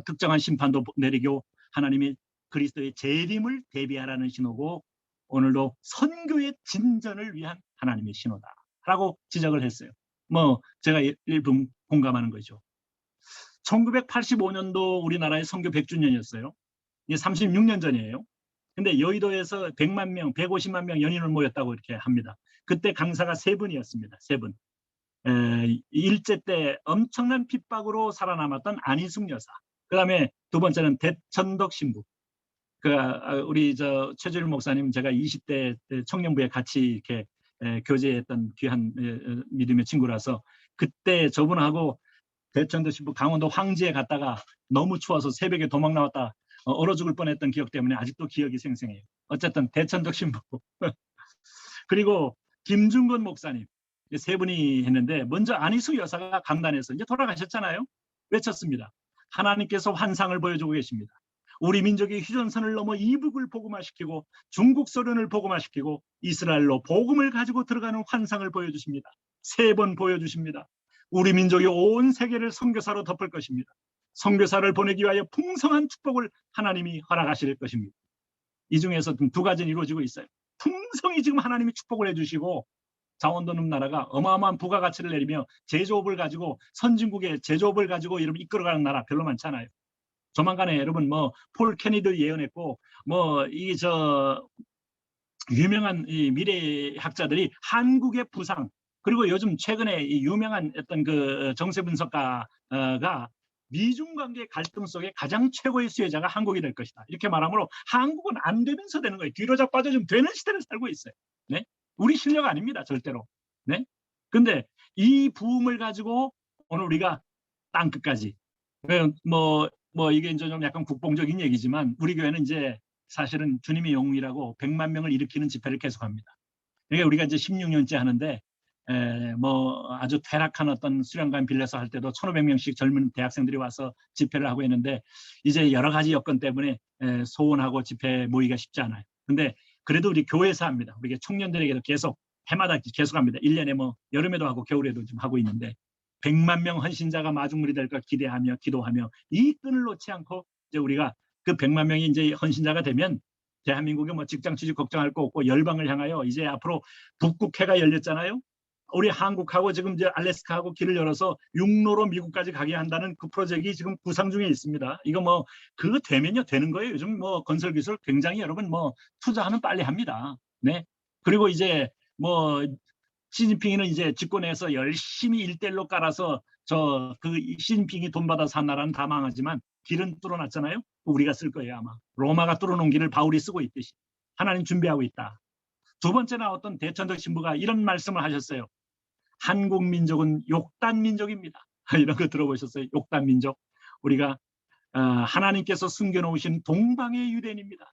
특정한 심판도 내리고 하나님이 그리스도의 재림을 대비하라는 신호고 오늘도 선교의 진전을 위한 하나님의 신호다라고 지적을 했어요. 뭐 제가 일부 공감하는 거죠. 1985년도 우리나라의 선교 100주년이었어요. 이게 36년 전이에요. 근데 여의도에서 100만 명, 150만 명 연인을 모였다고 이렇게 합니다. 그때 강사가 3분이었습니다. 3분. 일제 때 엄청난 핍박으로 살아남았던 안희숙 여사. 그다음에 두 번째는 대천덕 신부. 우리 최주일 목사님 제가 20대 청년부에 같이 이렇게 교제했던 귀한 믿음의 친구라서 그때 저분하고 대천도 신부 강원도 황지에 갔다가 너무 추워서 새벽에 도망 나왔다 얼어 죽을 뻔했던 기억 때문에 아직도 기억이 생생해요. 어쨌든 대천덕 신부 그리고 김중건 목사님 세 분이 했는데 먼저 안희수 여사가 강단에서 이제 돌아가셨잖아요. 외쳤습니다. 하나님께서 환상을 보여주고 계십니다. 우리 민족이 휴전선을 넘어 이북을 복음화시키고 중국 소련을 복음화시키고 이스라엘로 복음을 가지고 들어가는 환상을 보여주십니다. 3번 보여주십니다. 우리 민족이 온 세계를 선교사로 덮을 것입니다. 선교사를 보내기 위하여 풍성한 축복을 하나님이 허락하실 것입니다. 이 중에서 2가지는 이루어지고 있어요. 풍성히 지금 하나님이 축복을 해주시고 자원도 없는 나라가 어마어마한 부가가치를 내리며 제조업을 가지고 선진국의 제조업을 가지고 여러분 이끌어가는 나라 별로 많지 않아요. 조만간에 여러분 뭐 폴 케니도 예언했고 뭐 이 유명한 이 미래학자들이 한국의 부상 그리고 요즘 최근에 이 유명한 어떤 그 정세 분석가가 미중 관계 갈등 속에 가장 최고의 수혜자가 한국이 될 것이다. 이렇게 말하므로 한국은 안 되면서 되는 거예요. 뒤로 자빠져 좀 되는 시대를 살고 있어요. 네? 우리 실력 아닙니다. 절대로. 네? 근데 이 부음을 가지고 오늘 우리가 땅 끝까지 뭐 이게 이제 좀 약간 국뽕적인 얘기지만 우리 교회는 이제 사실은 주님의 영웅이라고 100만 명을 일으키는 집회를 계속합니다. 그러니까 우리가 이제 16년째 하는데 뭐 아주 퇴락한 어떤 수련관 빌려서 할 때도 1,500명씩 젊은 대학생들이 와서 집회를 하고 있는데 이제 여러 가지 여건 때문에 소원하고 집회 모이기가 쉽지 않아요. 근데 그래도 우리 교회에서 합니다. 우리 청년들에게도 계속 해마다 계속합니다. 1년에 뭐 여름에도 하고 겨울에도 좀 하고 있는데 100만 명 헌신자가 마중물이 될 것 기대하며 기도하며 이 끈을 놓지 않고 이제 우리가 그 100만 명이 이제 헌신자가 되면 대한민국에 뭐 직장 취직 걱정할 거 없고 열방을 향하여 이제 앞으로 북극해가 열렸잖아요. 우리 한국하고 지금 이제 알래스카하고 길을 열어서 육로로 미국까지 가게 한다는 그 프로젝트가 지금 구상 중에 있습니다. 이거 뭐 그거 되면요 되는 거예요. 요즘 뭐 건설 기술 굉장히 여러분 뭐 투자하면 빨리 합니다. 네. 그리고 이제 뭐 시진핑이는 이제 집권해서 열심히 1대1로 깔아서 그 시진핑이 돈 받아서 한 나라는 다 망하지만 길은 뚫어놨잖아요. 우리가 쓸 거예요 아마. 로마가 뚫어놓은 길을 바울이 쓰고 있듯이 하나님 준비하고 있다. 2번째 나왔던 대천덕 신부가 이런 말씀을 하셨어요. 한국 민족은 욕단 민족입니다. 이런 거 들어보셨어요? 욕단 민족. 우리가 하나님께서 숨겨놓으신 동방의 유대인입니다.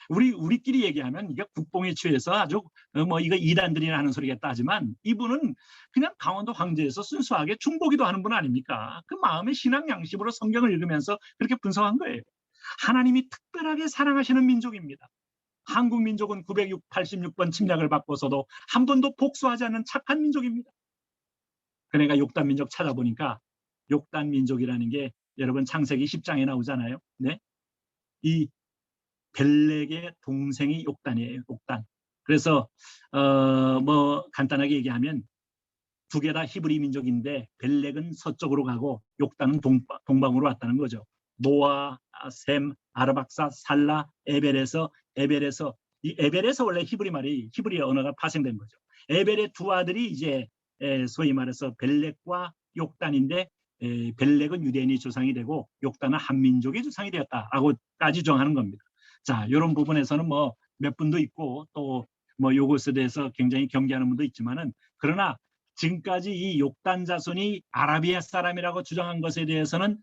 우리끼리 얘기하면 이게 국뽕에 취해서 아주 뭐 이거 이단들이나 하는 소리겠다 하지만 이분은 그냥 강원도 황제에서 순수하게 중보기도 하는 분 아닙니까? 그 마음의 신앙 양심으로 성경을 읽으면서 그렇게 분석한 거예요. 하나님이 특별하게 사랑하시는 민족입니다. 한국 민족은 986번 침략을 받고서도 한 번도 복수하지 않는 착한 민족입니다. 그러니까 욕단 민족 찾아보니까 욕단 민족이라는 게 여러분 창세기 10장에 나오잖아요. 네? 이 벨렉의 동생이 욕단이에요. 욕단. 그래서 뭐 간단하게 얘기하면 2개 다 히브리 민족인데 벨렉은 서쪽으로 가고 욕단은 동방으로 왔다는 거죠. 노아, 셈, 아르박사, 살라, 에벨에서 이 에벨에서 원래 히브리 언어가 파생된 거죠. 에벨의 2 아들이 이제 소위 말해서 벨렉과 욕단인데 벨렉은 유대인이 조상이 되고 욕단은 한민족의 조상이 되었다라고까지 정하는 겁니다. 자, 이런 부분에서는 뭐 몇 분도 있고 또 뭐 요것에 대해서 굉장히 경계하는 분도 있지만은 그러나 지금까지 이 욕단 자손이 아라비아 사람이라고 주장한 것에 대해서는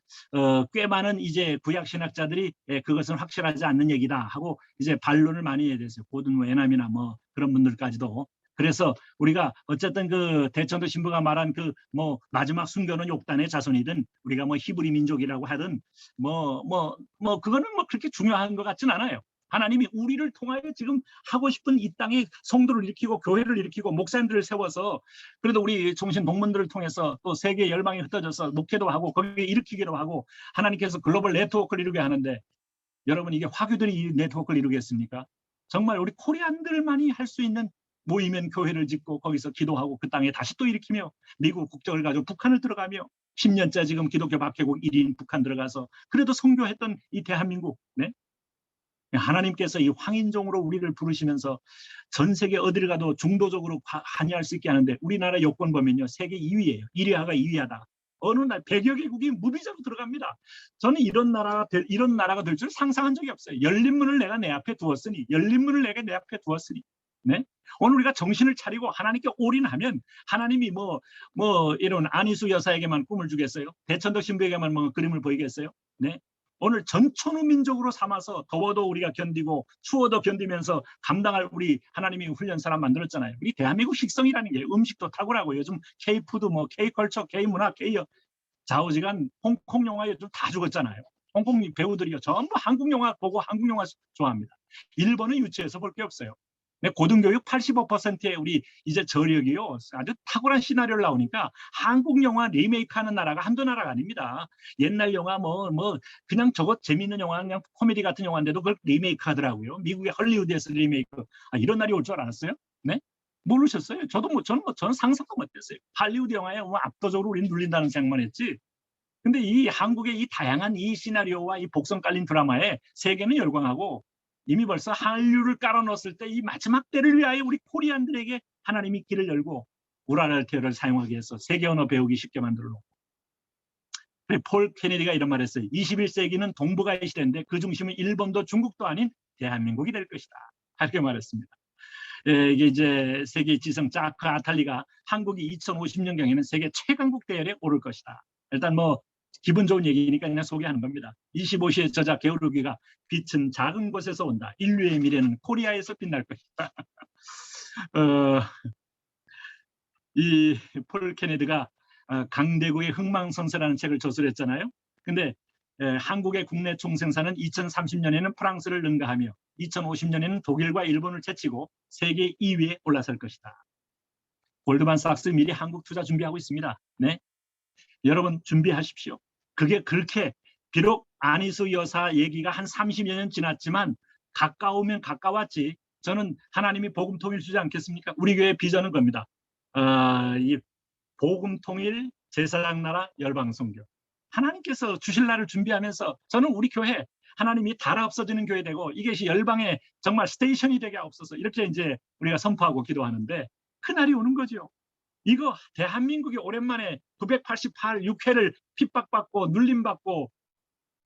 꽤 많은 이제 구약 신학자들이 그것은 확실하지 않는 얘기다 하고 이제 반론을 많이 해야 됐어요. 고든 외남이나 뭐 그런 분들까지도. 그래서 우리가 어쨌든 그 대천도 신부가 말한 그 뭐 마지막 순교는 욕단의 자손이든 우리가 뭐 히브리 민족이라고 하든 그거는 뭐 그렇게 중요한 것 같진 않아요. 하나님이 우리를 통하여 지금 하고 싶은 이 땅에 성도를 일으키고 교회를 일으키고 목사님들을 세워서 그래도 우리 종신 동문들을 통해서 또 세계 열방에 흩어져서 목회도 하고 거기에 일으키기도 하고 하나님께서 글로벌 네트워크를 이루게 하는데 여러분 이게 화교들이 이 네트워크를 이루겠습니까? 정말 우리 코리안들만이 할 수 있는 모이면 교회를 짓고 거기서 기도하고 그 땅에 다시 또 일으키며 미국 국적을 가지고 북한을 들어가며 10년째 지금 기독교 박해국 1인 북한 들어가서 그래도 선교했던 이 대한민국 네? 하나님께서 이 황인종으로 우리를 부르시면서 전 세계 어디를 가도 중도적으로 한의할 수 있게 하는데 우리나라 여권 보면요 세계 2위예요. 1위하가 2위하다. 어느 날 100여 개국이 무비자로 들어갑니다. 저는 이런 나라가 될 줄 상상한 적이 없어요. 열린 문을 내가 내 앞에 두었으니 네? 오늘 우리가 정신을 차리고 하나님께 올인하면 하나님이 뭐 이런 안희수 여사에게만 꿈을 주겠어요? 대천덕 신부에게만 뭐 그림을 보이겠어요? 네? 오늘 전천후 민족으로 삼아서 더워도 우리가 견디고 추워도 견디면서 감당할 우리 하나님이 훈련 사람 만들었잖아요. 우리 대한민국 식성이라는 게 음식도 탁월하고 요즘 K푸드, 뭐 K컬처, K문화, K 좌우지간 홍콩 영화 요즘 다 죽었잖아요. 홍콩 배우들이요 전부 한국 영화 보고 한국 영화 좋아합니다. 일본은 유치해서 볼 게 없어요. 근데 고등교육 85%의 우리 이제 저력이요 아주 탁월한 시나리오를 나오니까 한국 영화 리메이크하는 나라가 한두 나라가 아닙니다. 옛날 영화 뭐 그냥 저거 재밌는 영화 그냥 코미디 같은 영화인데도 그걸 리메이크하더라고요. 미국의 헐리우드에서 리메이크. 이런 날이 올 줄 알았어요? 네? 모르셨어요? 저는 상상도 못했어요. 할리우드 영화에 압도적으로 우리는 눌린다는 생각만 했지. 근데 이 한국의 이 다양한 이 시나리오와 이 복선 깔린 드라마에 세계는 열광하고 이미 벌써 한류를 깔아놓았을 때 이 마지막 때를 위하여 우리 코리안들에게 하나님이 길을 열고 우라랄테어를 사용하게 해서 세계 언어 배우기 쉽게 만들어 놓고. 폴 케네디가 이런 말을 했어요. 21세기는 동북아의 시대인데 그 중심은 일본도 중국도 아닌 대한민국이 될 것이다. 이렇게 말했습니다. 이게 이제 세계 지성 자크 아탈리가 한국이 2050년경에는 세계 최강국 대열에 오를 것이다. 일단 뭐 기분 좋은 얘기니까 그냥 소개하는 겁니다. 25시의 저자 게오르기가 빛은 작은 곳에서 온다. 인류의 미래는 코리아에서 빛날 것이다. 이 폴 케네디가 강대국의 흥망성쇠라는 책을 저술했잖아요. 근데 한국의 국내 총생산은 2030년에는 프랑스를 능가하며 2050년에는 독일과 일본을 제치고 세계 2위에 올라설 것이다. 골드만삭스 미리 한국 투자 준비하고 있습니다. 네, 여러분 준비하십시오. 그게 그렇게 비록 안희수 여사 얘기가 한 30여 년 지났지만 가까우면 가까웠지. 저는 하나님이 복음 통일 주지 않겠습니까? 우리 교회 비전은 겁니다. 이 복음 통일, 제사장 나라, 열방 선교. 하나님께서 주실 날을 준비하면서 저는 우리 교회 하나님이 달아 없어지는 교회 되고 이것이 열방의 정말 스테이션이 되게 없어서 이렇게 이제 우리가 선포하고 기도하는데 그 날이 오는 거죠. 이거 대한민국이 오랜만에 988 6회를 핍박받고 눌림받고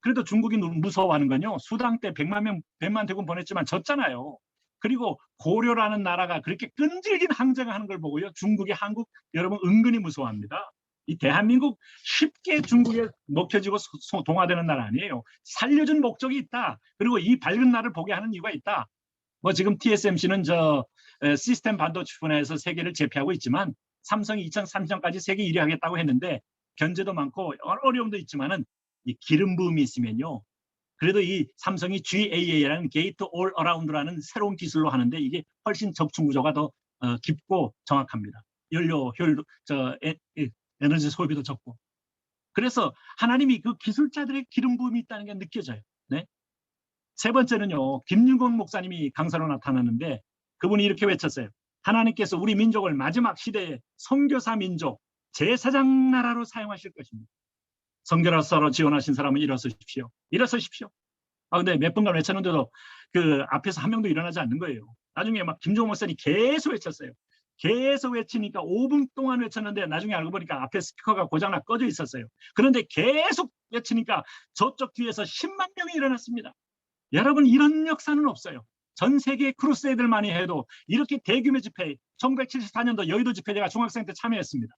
그래도 중국이 무서워하는 건요. 수당 때 100만 대군 보냈지만 졌잖아요. 그리고 고려라는 나라가 그렇게 끈질긴 항쟁을 하는 걸 보고요. 중국이 한국 여러분 은근히 무서워합니다. 이 대한민국 쉽게 중국에 먹혀지고 동화되는 나라 아니에요. 살려준 목적이 있다. 그리고 이 밝은 날을 보게 하는 이유가 있다. 뭐 지금 TSMC는 저 시스템 반도체 분야에서 세계를 제패하고 있지만 삼성이 2030년까지 세계 1위 하겠다고 했는데 견제도 많고 어려움도 있지만은 이 기름 부음이 있으면요. 그래도 이 삼성이 GAA라는 게이트 올 어라운드라는 새로운 기술로 하는데 이게 훨씬 적충 구조가 더 깊고 정확합니다. 연료 효율도 에너지 소비도 적고. 그래서 하나님이 그 기술자들의 기름 부음이 있다는 게 느껴져요. 네. 세 번째는요. 김윤건 목사님이 강사로 나타났는데 그분이 이렇게 외쳤어요. 하나님께서 우리 민족을 마지막 시대에 선교사 민족, 제사장 나라로 사용하실 것입니다. 선교사로 지원하신 사람은 일어서십시오. 일어서십시오. 근데 몇 분간 외쳤는데도 그 앞에서 한 명도 일어나지 않는 거예요. 나중에 막 김종호 목사님이 계속 외쳤어요. 계속 외치니까 5분 동안 외쳤는데 나중에 알고 보니까 앞에 스피커가 고장나 꺼져 있었어요. 그런데 계속 외치니까 저쪽 뒤에서 10만 명이 일어났습니다. 여러분 이런 역사는 없어요. 전 세계 크루세이더들만이 해도 이렇게 대규모 집회 1974년도 여의도 집회 제가 중학생 때 참여했습니다.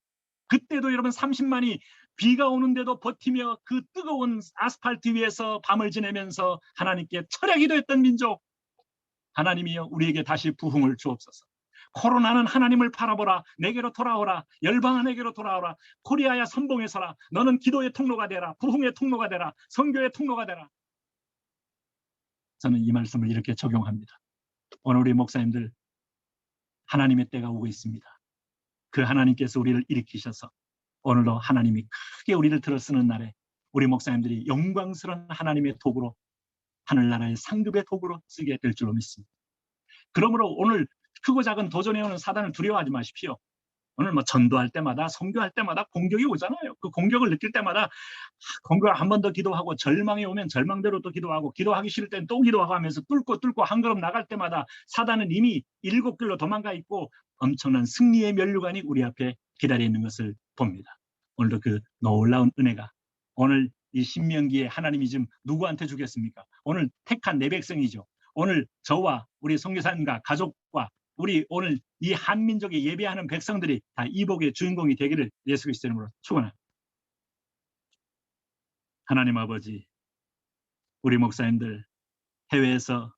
그때도 여러분 30만이 비가 오는데도 버티며 그 뜨거운 아스팔트 위에서 밤을 지내면서 하나님께 철야 기도했던 민족. 하나님이여 우리에게 다시 부흥을 주옵소서. 코로나는 하나님을 바라보라. 내게로 돌아오라. 열방아 내게로 돌아오라. 코리아야 선봉에 서라. 너는 기도의 통로가 되라. 부흥의 통로가 되라. 선교의 통로가 되라. 저는 이 말씀을 이렇게 적용합니다. 오늘 우리 목사님들 하나님의 때가 오고 있습니다. 그 하나님께서 우리를 일으키셔서 오늘도 하나님이 크게 우리를 들어쓰는 날에 우리 목사님들이 영광스러운 하나님의 도구로 하늘나라의 상급의 도구로 쓰게 될 줄로 믿습니다. 그러므로 오늘 크고 작은 도전해오는 사단을 두려워하지 마십시오. 오늘 뭐 전도할 때마다 선교할 때마다 공격이 오잖아요. 그 공격을 느낄 때마다 공격을 한 번 더 기도하고 절망이 오면 절망대로 또 기도하고 기도하기 싫을 땐 또 기도하고 하면서 뚫고 한 걸음 나갈 때마다 사단은 이미 7길로 도망가 있고 엄청난 승리의 면류관이 우리 앞에 기다려 있는 것을 봅니다. 오늘도 그 놀라운 은혜가 오늘 이 신명기에 하나님이 지금 누구한테 주겠습니까? 오늘 택한 내 백성이죠. 오늘 저와 우리 선교사님과 가족과 우리 오늘 이 한민족에 예배하는 백성들이 다 이 복의 주인공이 되기를 예수 그리스도 이름으로 축원합니다. 하나님 아버지, 우리 목사님들 해외에서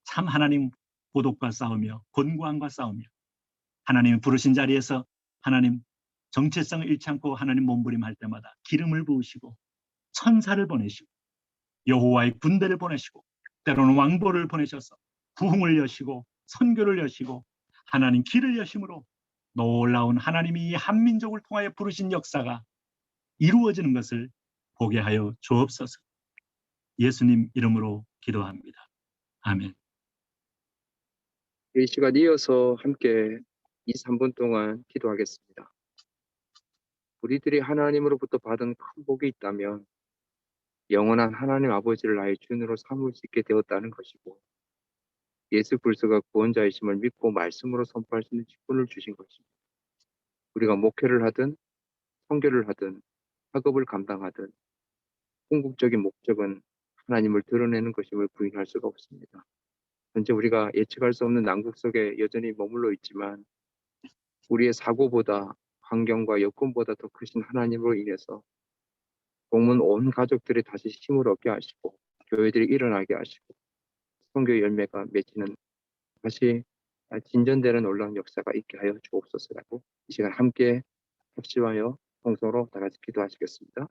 참 하나님 고독과 싸우며 곤고함과 싸우며 하나님이 부르신 자리에서 하나님 정체성을 잃지 않고 하나님 몸부림할 때마다 기름을 부으시고 천사를 보내시고 여호와의 군대를 보내시고 때로는 왕보를 보내셔서 부흥을 여시고 선교를 여시고 하나님 길을 여심으로 놀라운 하나님이 이 한민족을 통하여 부르신 역사가 이루어지는 것을 보게 하여 주옵소서. 예수님 이름으로 기도합니다. 아멘. 이 시간 이어서 함께 2, 3분 동안 기도하겠습니다. 우리들이 하나님으로부터 받은 큰 복이 있다면 영원한 하나님 아버지를 나의 주인으로 삼을 수 있게 되었다는 것이고 예수 그리스도가 구원자이심을 믿고 말씀으로 선포할 수 있는 직분을 주신 것입니다. 우리가 목회를 하든 선교를 하든 학업을 감당하든 궁극적인 목적은 하나님을 드러내는 것임을 부인할 수가 없습니다. 현재 우리가 예측할 수 없는 난국 속에 여전히 머물러 있지만 우리의 사고보다 환경과 여건보다 더 크신 하나님으로 인해서 동문 온 가족들이 다시 힘을 얻게 하시고 교회들이 일어나게 하시고 선교 열매가 맺히는 다시 진전되는 놀라운 역사가 있게 하여 주옵소서라고 이 시간 함께 합심하여 통성으로 다 같이 기도하시겠습니다.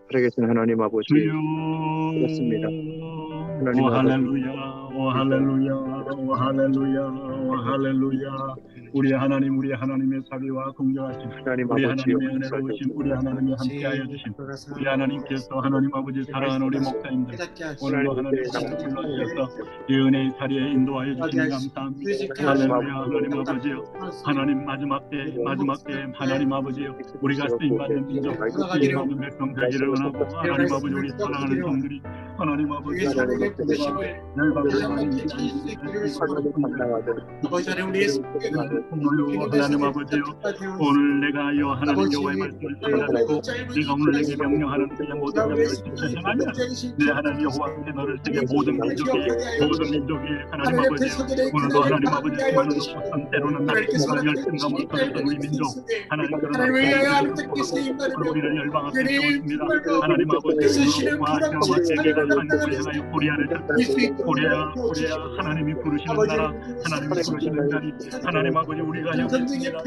살아계신 하나님 아버지 그렇습니다. 하나님 오 아버지. 할렐루야, 오 할렐루야, 오 할렐루야, 오 할렐루야. 우리 하나님, 우리 하나님의 자비와 공정하심, 하나님 우리 아버지 하나님의 은혜로우심, 우리 하나님이 함께하여 주심, 우리 하나님께서 하나님 아버지 사랑하는 우리 목사님들 오늘도 하나님 불러주셔서 이 은혜의 자리에 인도하여 주시니 감사합니다. 할렐루야. 하나님 아버지요, 하나님 마지막 때 하나님 아버지요, 우리가 쓰임받는 민족, 쓰임받는 백성 되기를 원하고 하나님 아버지 우리 사랑하는 성들이 하나님 아버지 하나님 아버지요, 오늘 내가요 하나님 여호와의 말씀을 전하고 네가 오늘 내게 명령하는 그 모든 명령을 실천하면 내 하나님 여호와 앞에 너를 세계 모든 민족이 하나님 아버지 오늘도 하나님 아버지 수많은 어떤 때로는 낙심과 열등감으로 떨어진 우리 민족 하나님 그러나 우리를 열방 앞에 세웠습니다. 하나님 아버지 여호와 세계가 한국을 향하여 코리아를 잡고 코리아 하나님이 부르시는 나라 하나님이 부르시는 자리 하나님 아버지 우리가 여기있습니다.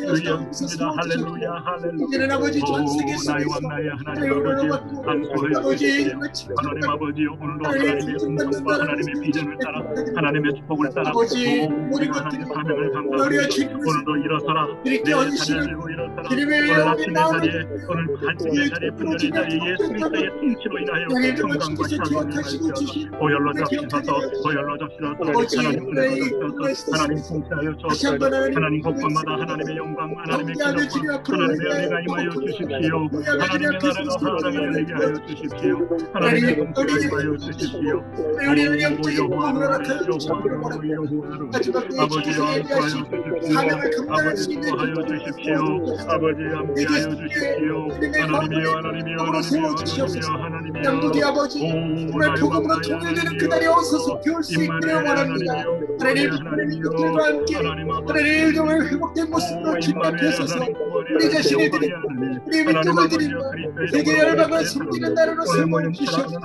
할렐루야 할렐루야. 오 나의 왕 나의 하나님 아버지 안수하여 주시옵소서. 하나님 아버지 오늘도 하나님의 음성과 하나님의 비전을 따라 하나님의 축복을 따라 우리가 하나님의 사명을 감당합니다. 오늘도 일어서라 내 자녀를 들고 일어서라. 오늘 아침의 자리에 오늘 갈증의 자리에 분열의 자리에 예수 그리스도의 통치로 인하여 평강과 샬롬을 하시옵소서. 보혈로 접시소서 하나님 은혜로 접시소서. 하나님 통치하여 주옵소서. 하나님 곳곳마다 하나님의 영광 하나님의 기적과 하나님의 은혜가 임하여 주십시오. 하나님의 나라가 환하게 열리게 하여 주십시오. 하나님의 통치가 임하여 주십시오. 여호와로 아버지여 함께하여 주십시오. 아버지여 하여 주십시오. 아버지여 함께하여 주십시오. 하나님이여 양국의 아버지 오늘 복음으로 통일되는 그날이 오소서 배울 수 있기를 원합니다. 하나님 이들과 함께 하나님 정말 회복된 모습으로 짓밟혀서서 우리 자신을 드리고 우리 민족을 드리고 세계 열방을 섬기는 나라로 세워을 주시옵소서.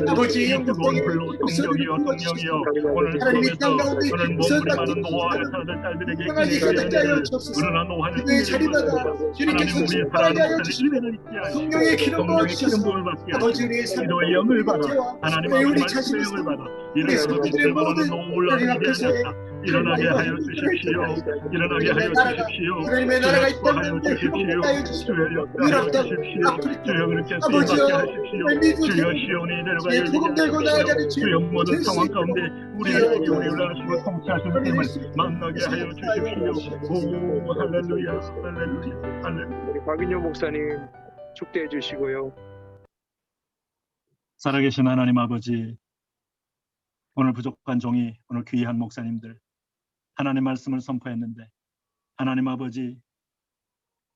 아버지 영광의 성령이여 하나님이 땅 가운데 선받는 평안히 가득 하여 주옵소서. 그의 자리마다 주님께서 축복하게 하여 주시고 성령의 기름 부어주셔서 아버지 우리의 기도의 영을 받아 하나님 아버지 우리 말씀의 영을 받아 우리 성도들의 모든 놀라운 앞에서 일어나게 하여 주십시오. 일어나게 하여 주십시오. 하나님의 나라가 이 땅 가운데 주십시오. 회복하여 주시고 주여 주십시오. 주여 그렇게 쓰임받게 하십시오. 주여 시온이 내려가 열리게 하십시오. 주여 모든 상황 가운데 우리를 올라가시고 통치하시는 힘을 만나게 하여 주십시오. 오 할렐루야 할렐루야 할렐루야. 우리 박인효 목사님 축대해 주시고요. 살아계신 하나님 아버지, 오늘 부족한 종이 오늘 귀한 목사님들 하나님 말씀을 선포했는데 하나님 아버지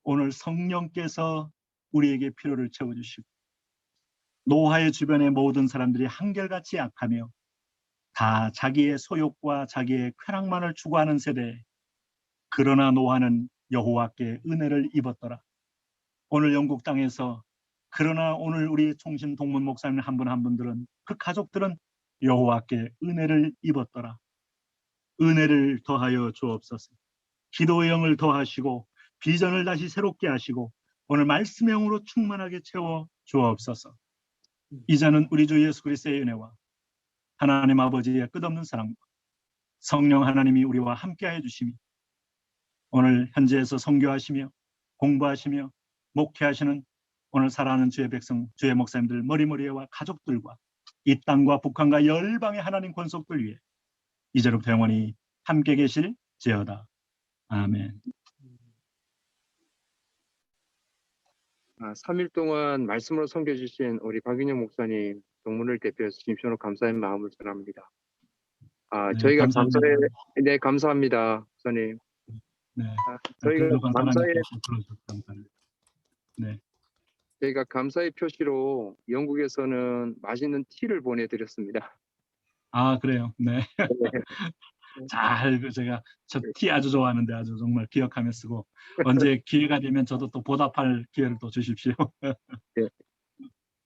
오늘 성령께서 우리에게 필요를 채워주시고 노화의 주변의 모든 사람들이 한결같이 약하며 다 자기의 소욕과 자기의 쾌락만을 추구하는 세대에 그러나 노아는 여호와께 은혜를 입었더라. 오늘 영국 땅에서 그러나 오늘 우리 총신 동문 목사님 한 분 한 분들은 그 가족들은 여호와께 은혜를 입었더라. 은혜를 더하여 주옵소서. 기도의 영을 더하시고 비전을 다시 새롭게 하시고 오늘 말씀의 영으로 충만하게 채워 주옵소서. 이제는 우리 주 예수 그리스도의 은혜와 하나님 아버지의 끝없는 사랑과 성령 하나님이 우리와 함께하여 주심이 오늘 현재에서 선교하시며 공부하시며 목회하시는 오늘 살아가는 주의 백성, 주의 목사님들 머리머리와 가족들과 이 땅과 북한과 열방의 하나님 권속들 위해 이제로부터 영원히 함께 계실지어다. 아멘. 3일 동안 말씀으로 섬겨주신 우리 박윤영 목사님 동문을 대표해서 진심으로 감사의 마음을 전합니다. 네, 저희가 감사합니다. 네, 감사합니다, 목사님. 네, 저희가 그래도 감사의 감사합니다. 네, 저희가 감사의 표시로 영국에서는 맛있는 티를 보내드렸습니다. 아 그래요. 네, 잘 제가 저 티 아주 좋아하는데 아주 정말 기억하며 쓰고 언제 기회가 되면 저도 또 보답할 기회를 또 주십시오.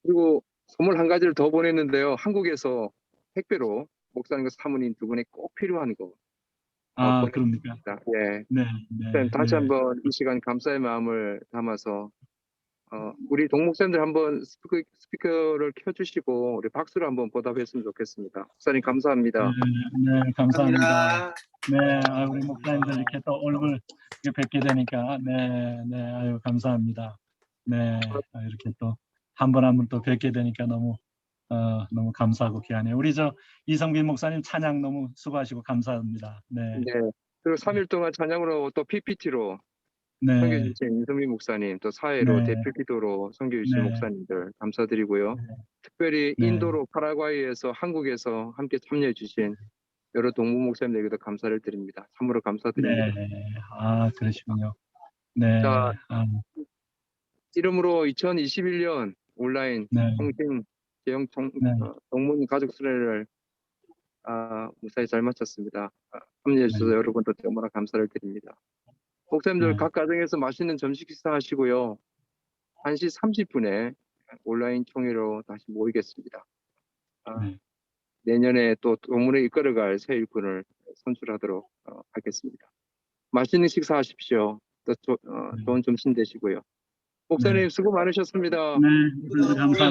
그리고 선물 한 가지를 더 보냈는데요. 한국에서 택배로 목사님과 사모님 두 분이 꼭 필요한 거. 아 그럽니까? 예. 네, 네. 다시 네. 한번 이 시간 감사의 마음을 담아서 우리 동목사님들 한번 스피커를 켜주시고 우리 박수로 한번 보답했으면 좋겠습니다. 목사님 감사합니다. 네, 감사합니다. 네, 우리 목사님들 이렇게 또 얼굴 이렇게 뵙게 되니까 네, 아유 감사합니다. 네, 이렇게 또 한 분 한 분 또 뵙게 되니까 너무 감사하고 귀하네요. 우리 저 이성빈 목사님 찬양 너무 수고하시고 감사합니다. 네, 그리고 3일 동안 찬양으로 또 PPT로 네, 섬겨주신 이성민 목사님, 또 사회로 네. 대표 기도로 섬겨주신 네. 목사님들 감사드리고요. 네. 특별히 네. 인도로 파라과이에서 한국에서 함께 참여해주신 여러 동무 목사님들에게도 감사를 드립니다. 참으로 감사드립니다. 네, 그러시군요. 네, 자, 이름으로 2021년 온라인 네. 통신 제형 네. 동문 가족 수련회를 무사히 잘 마쳤습니다. 참여해 주셔서 네. 여러분도 너무나 감사를 드립니다. 목사님들 네. 각 가정에서 맛있는 점심 식사하시고요. 1시 30분에 온라인 총회로 다시 모이겠습니다. 네. 내년에 또 동문을 이끌어갈 새 일꾼을 선출하도록 하겠습니다. 맛있는 식사하십시오. 또 좋은 점심 되시고요. 목사님 네. 수고 많으셨습니다. 네, 감사합니다.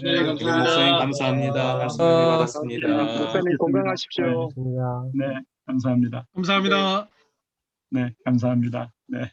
네, 감사합니다. 목사님 감사합니다. 말씀 많이 받았습니다. 목사님 건강하십시오. 네, 감사합니다. 감사합니다. 네, 감사합니다. 네.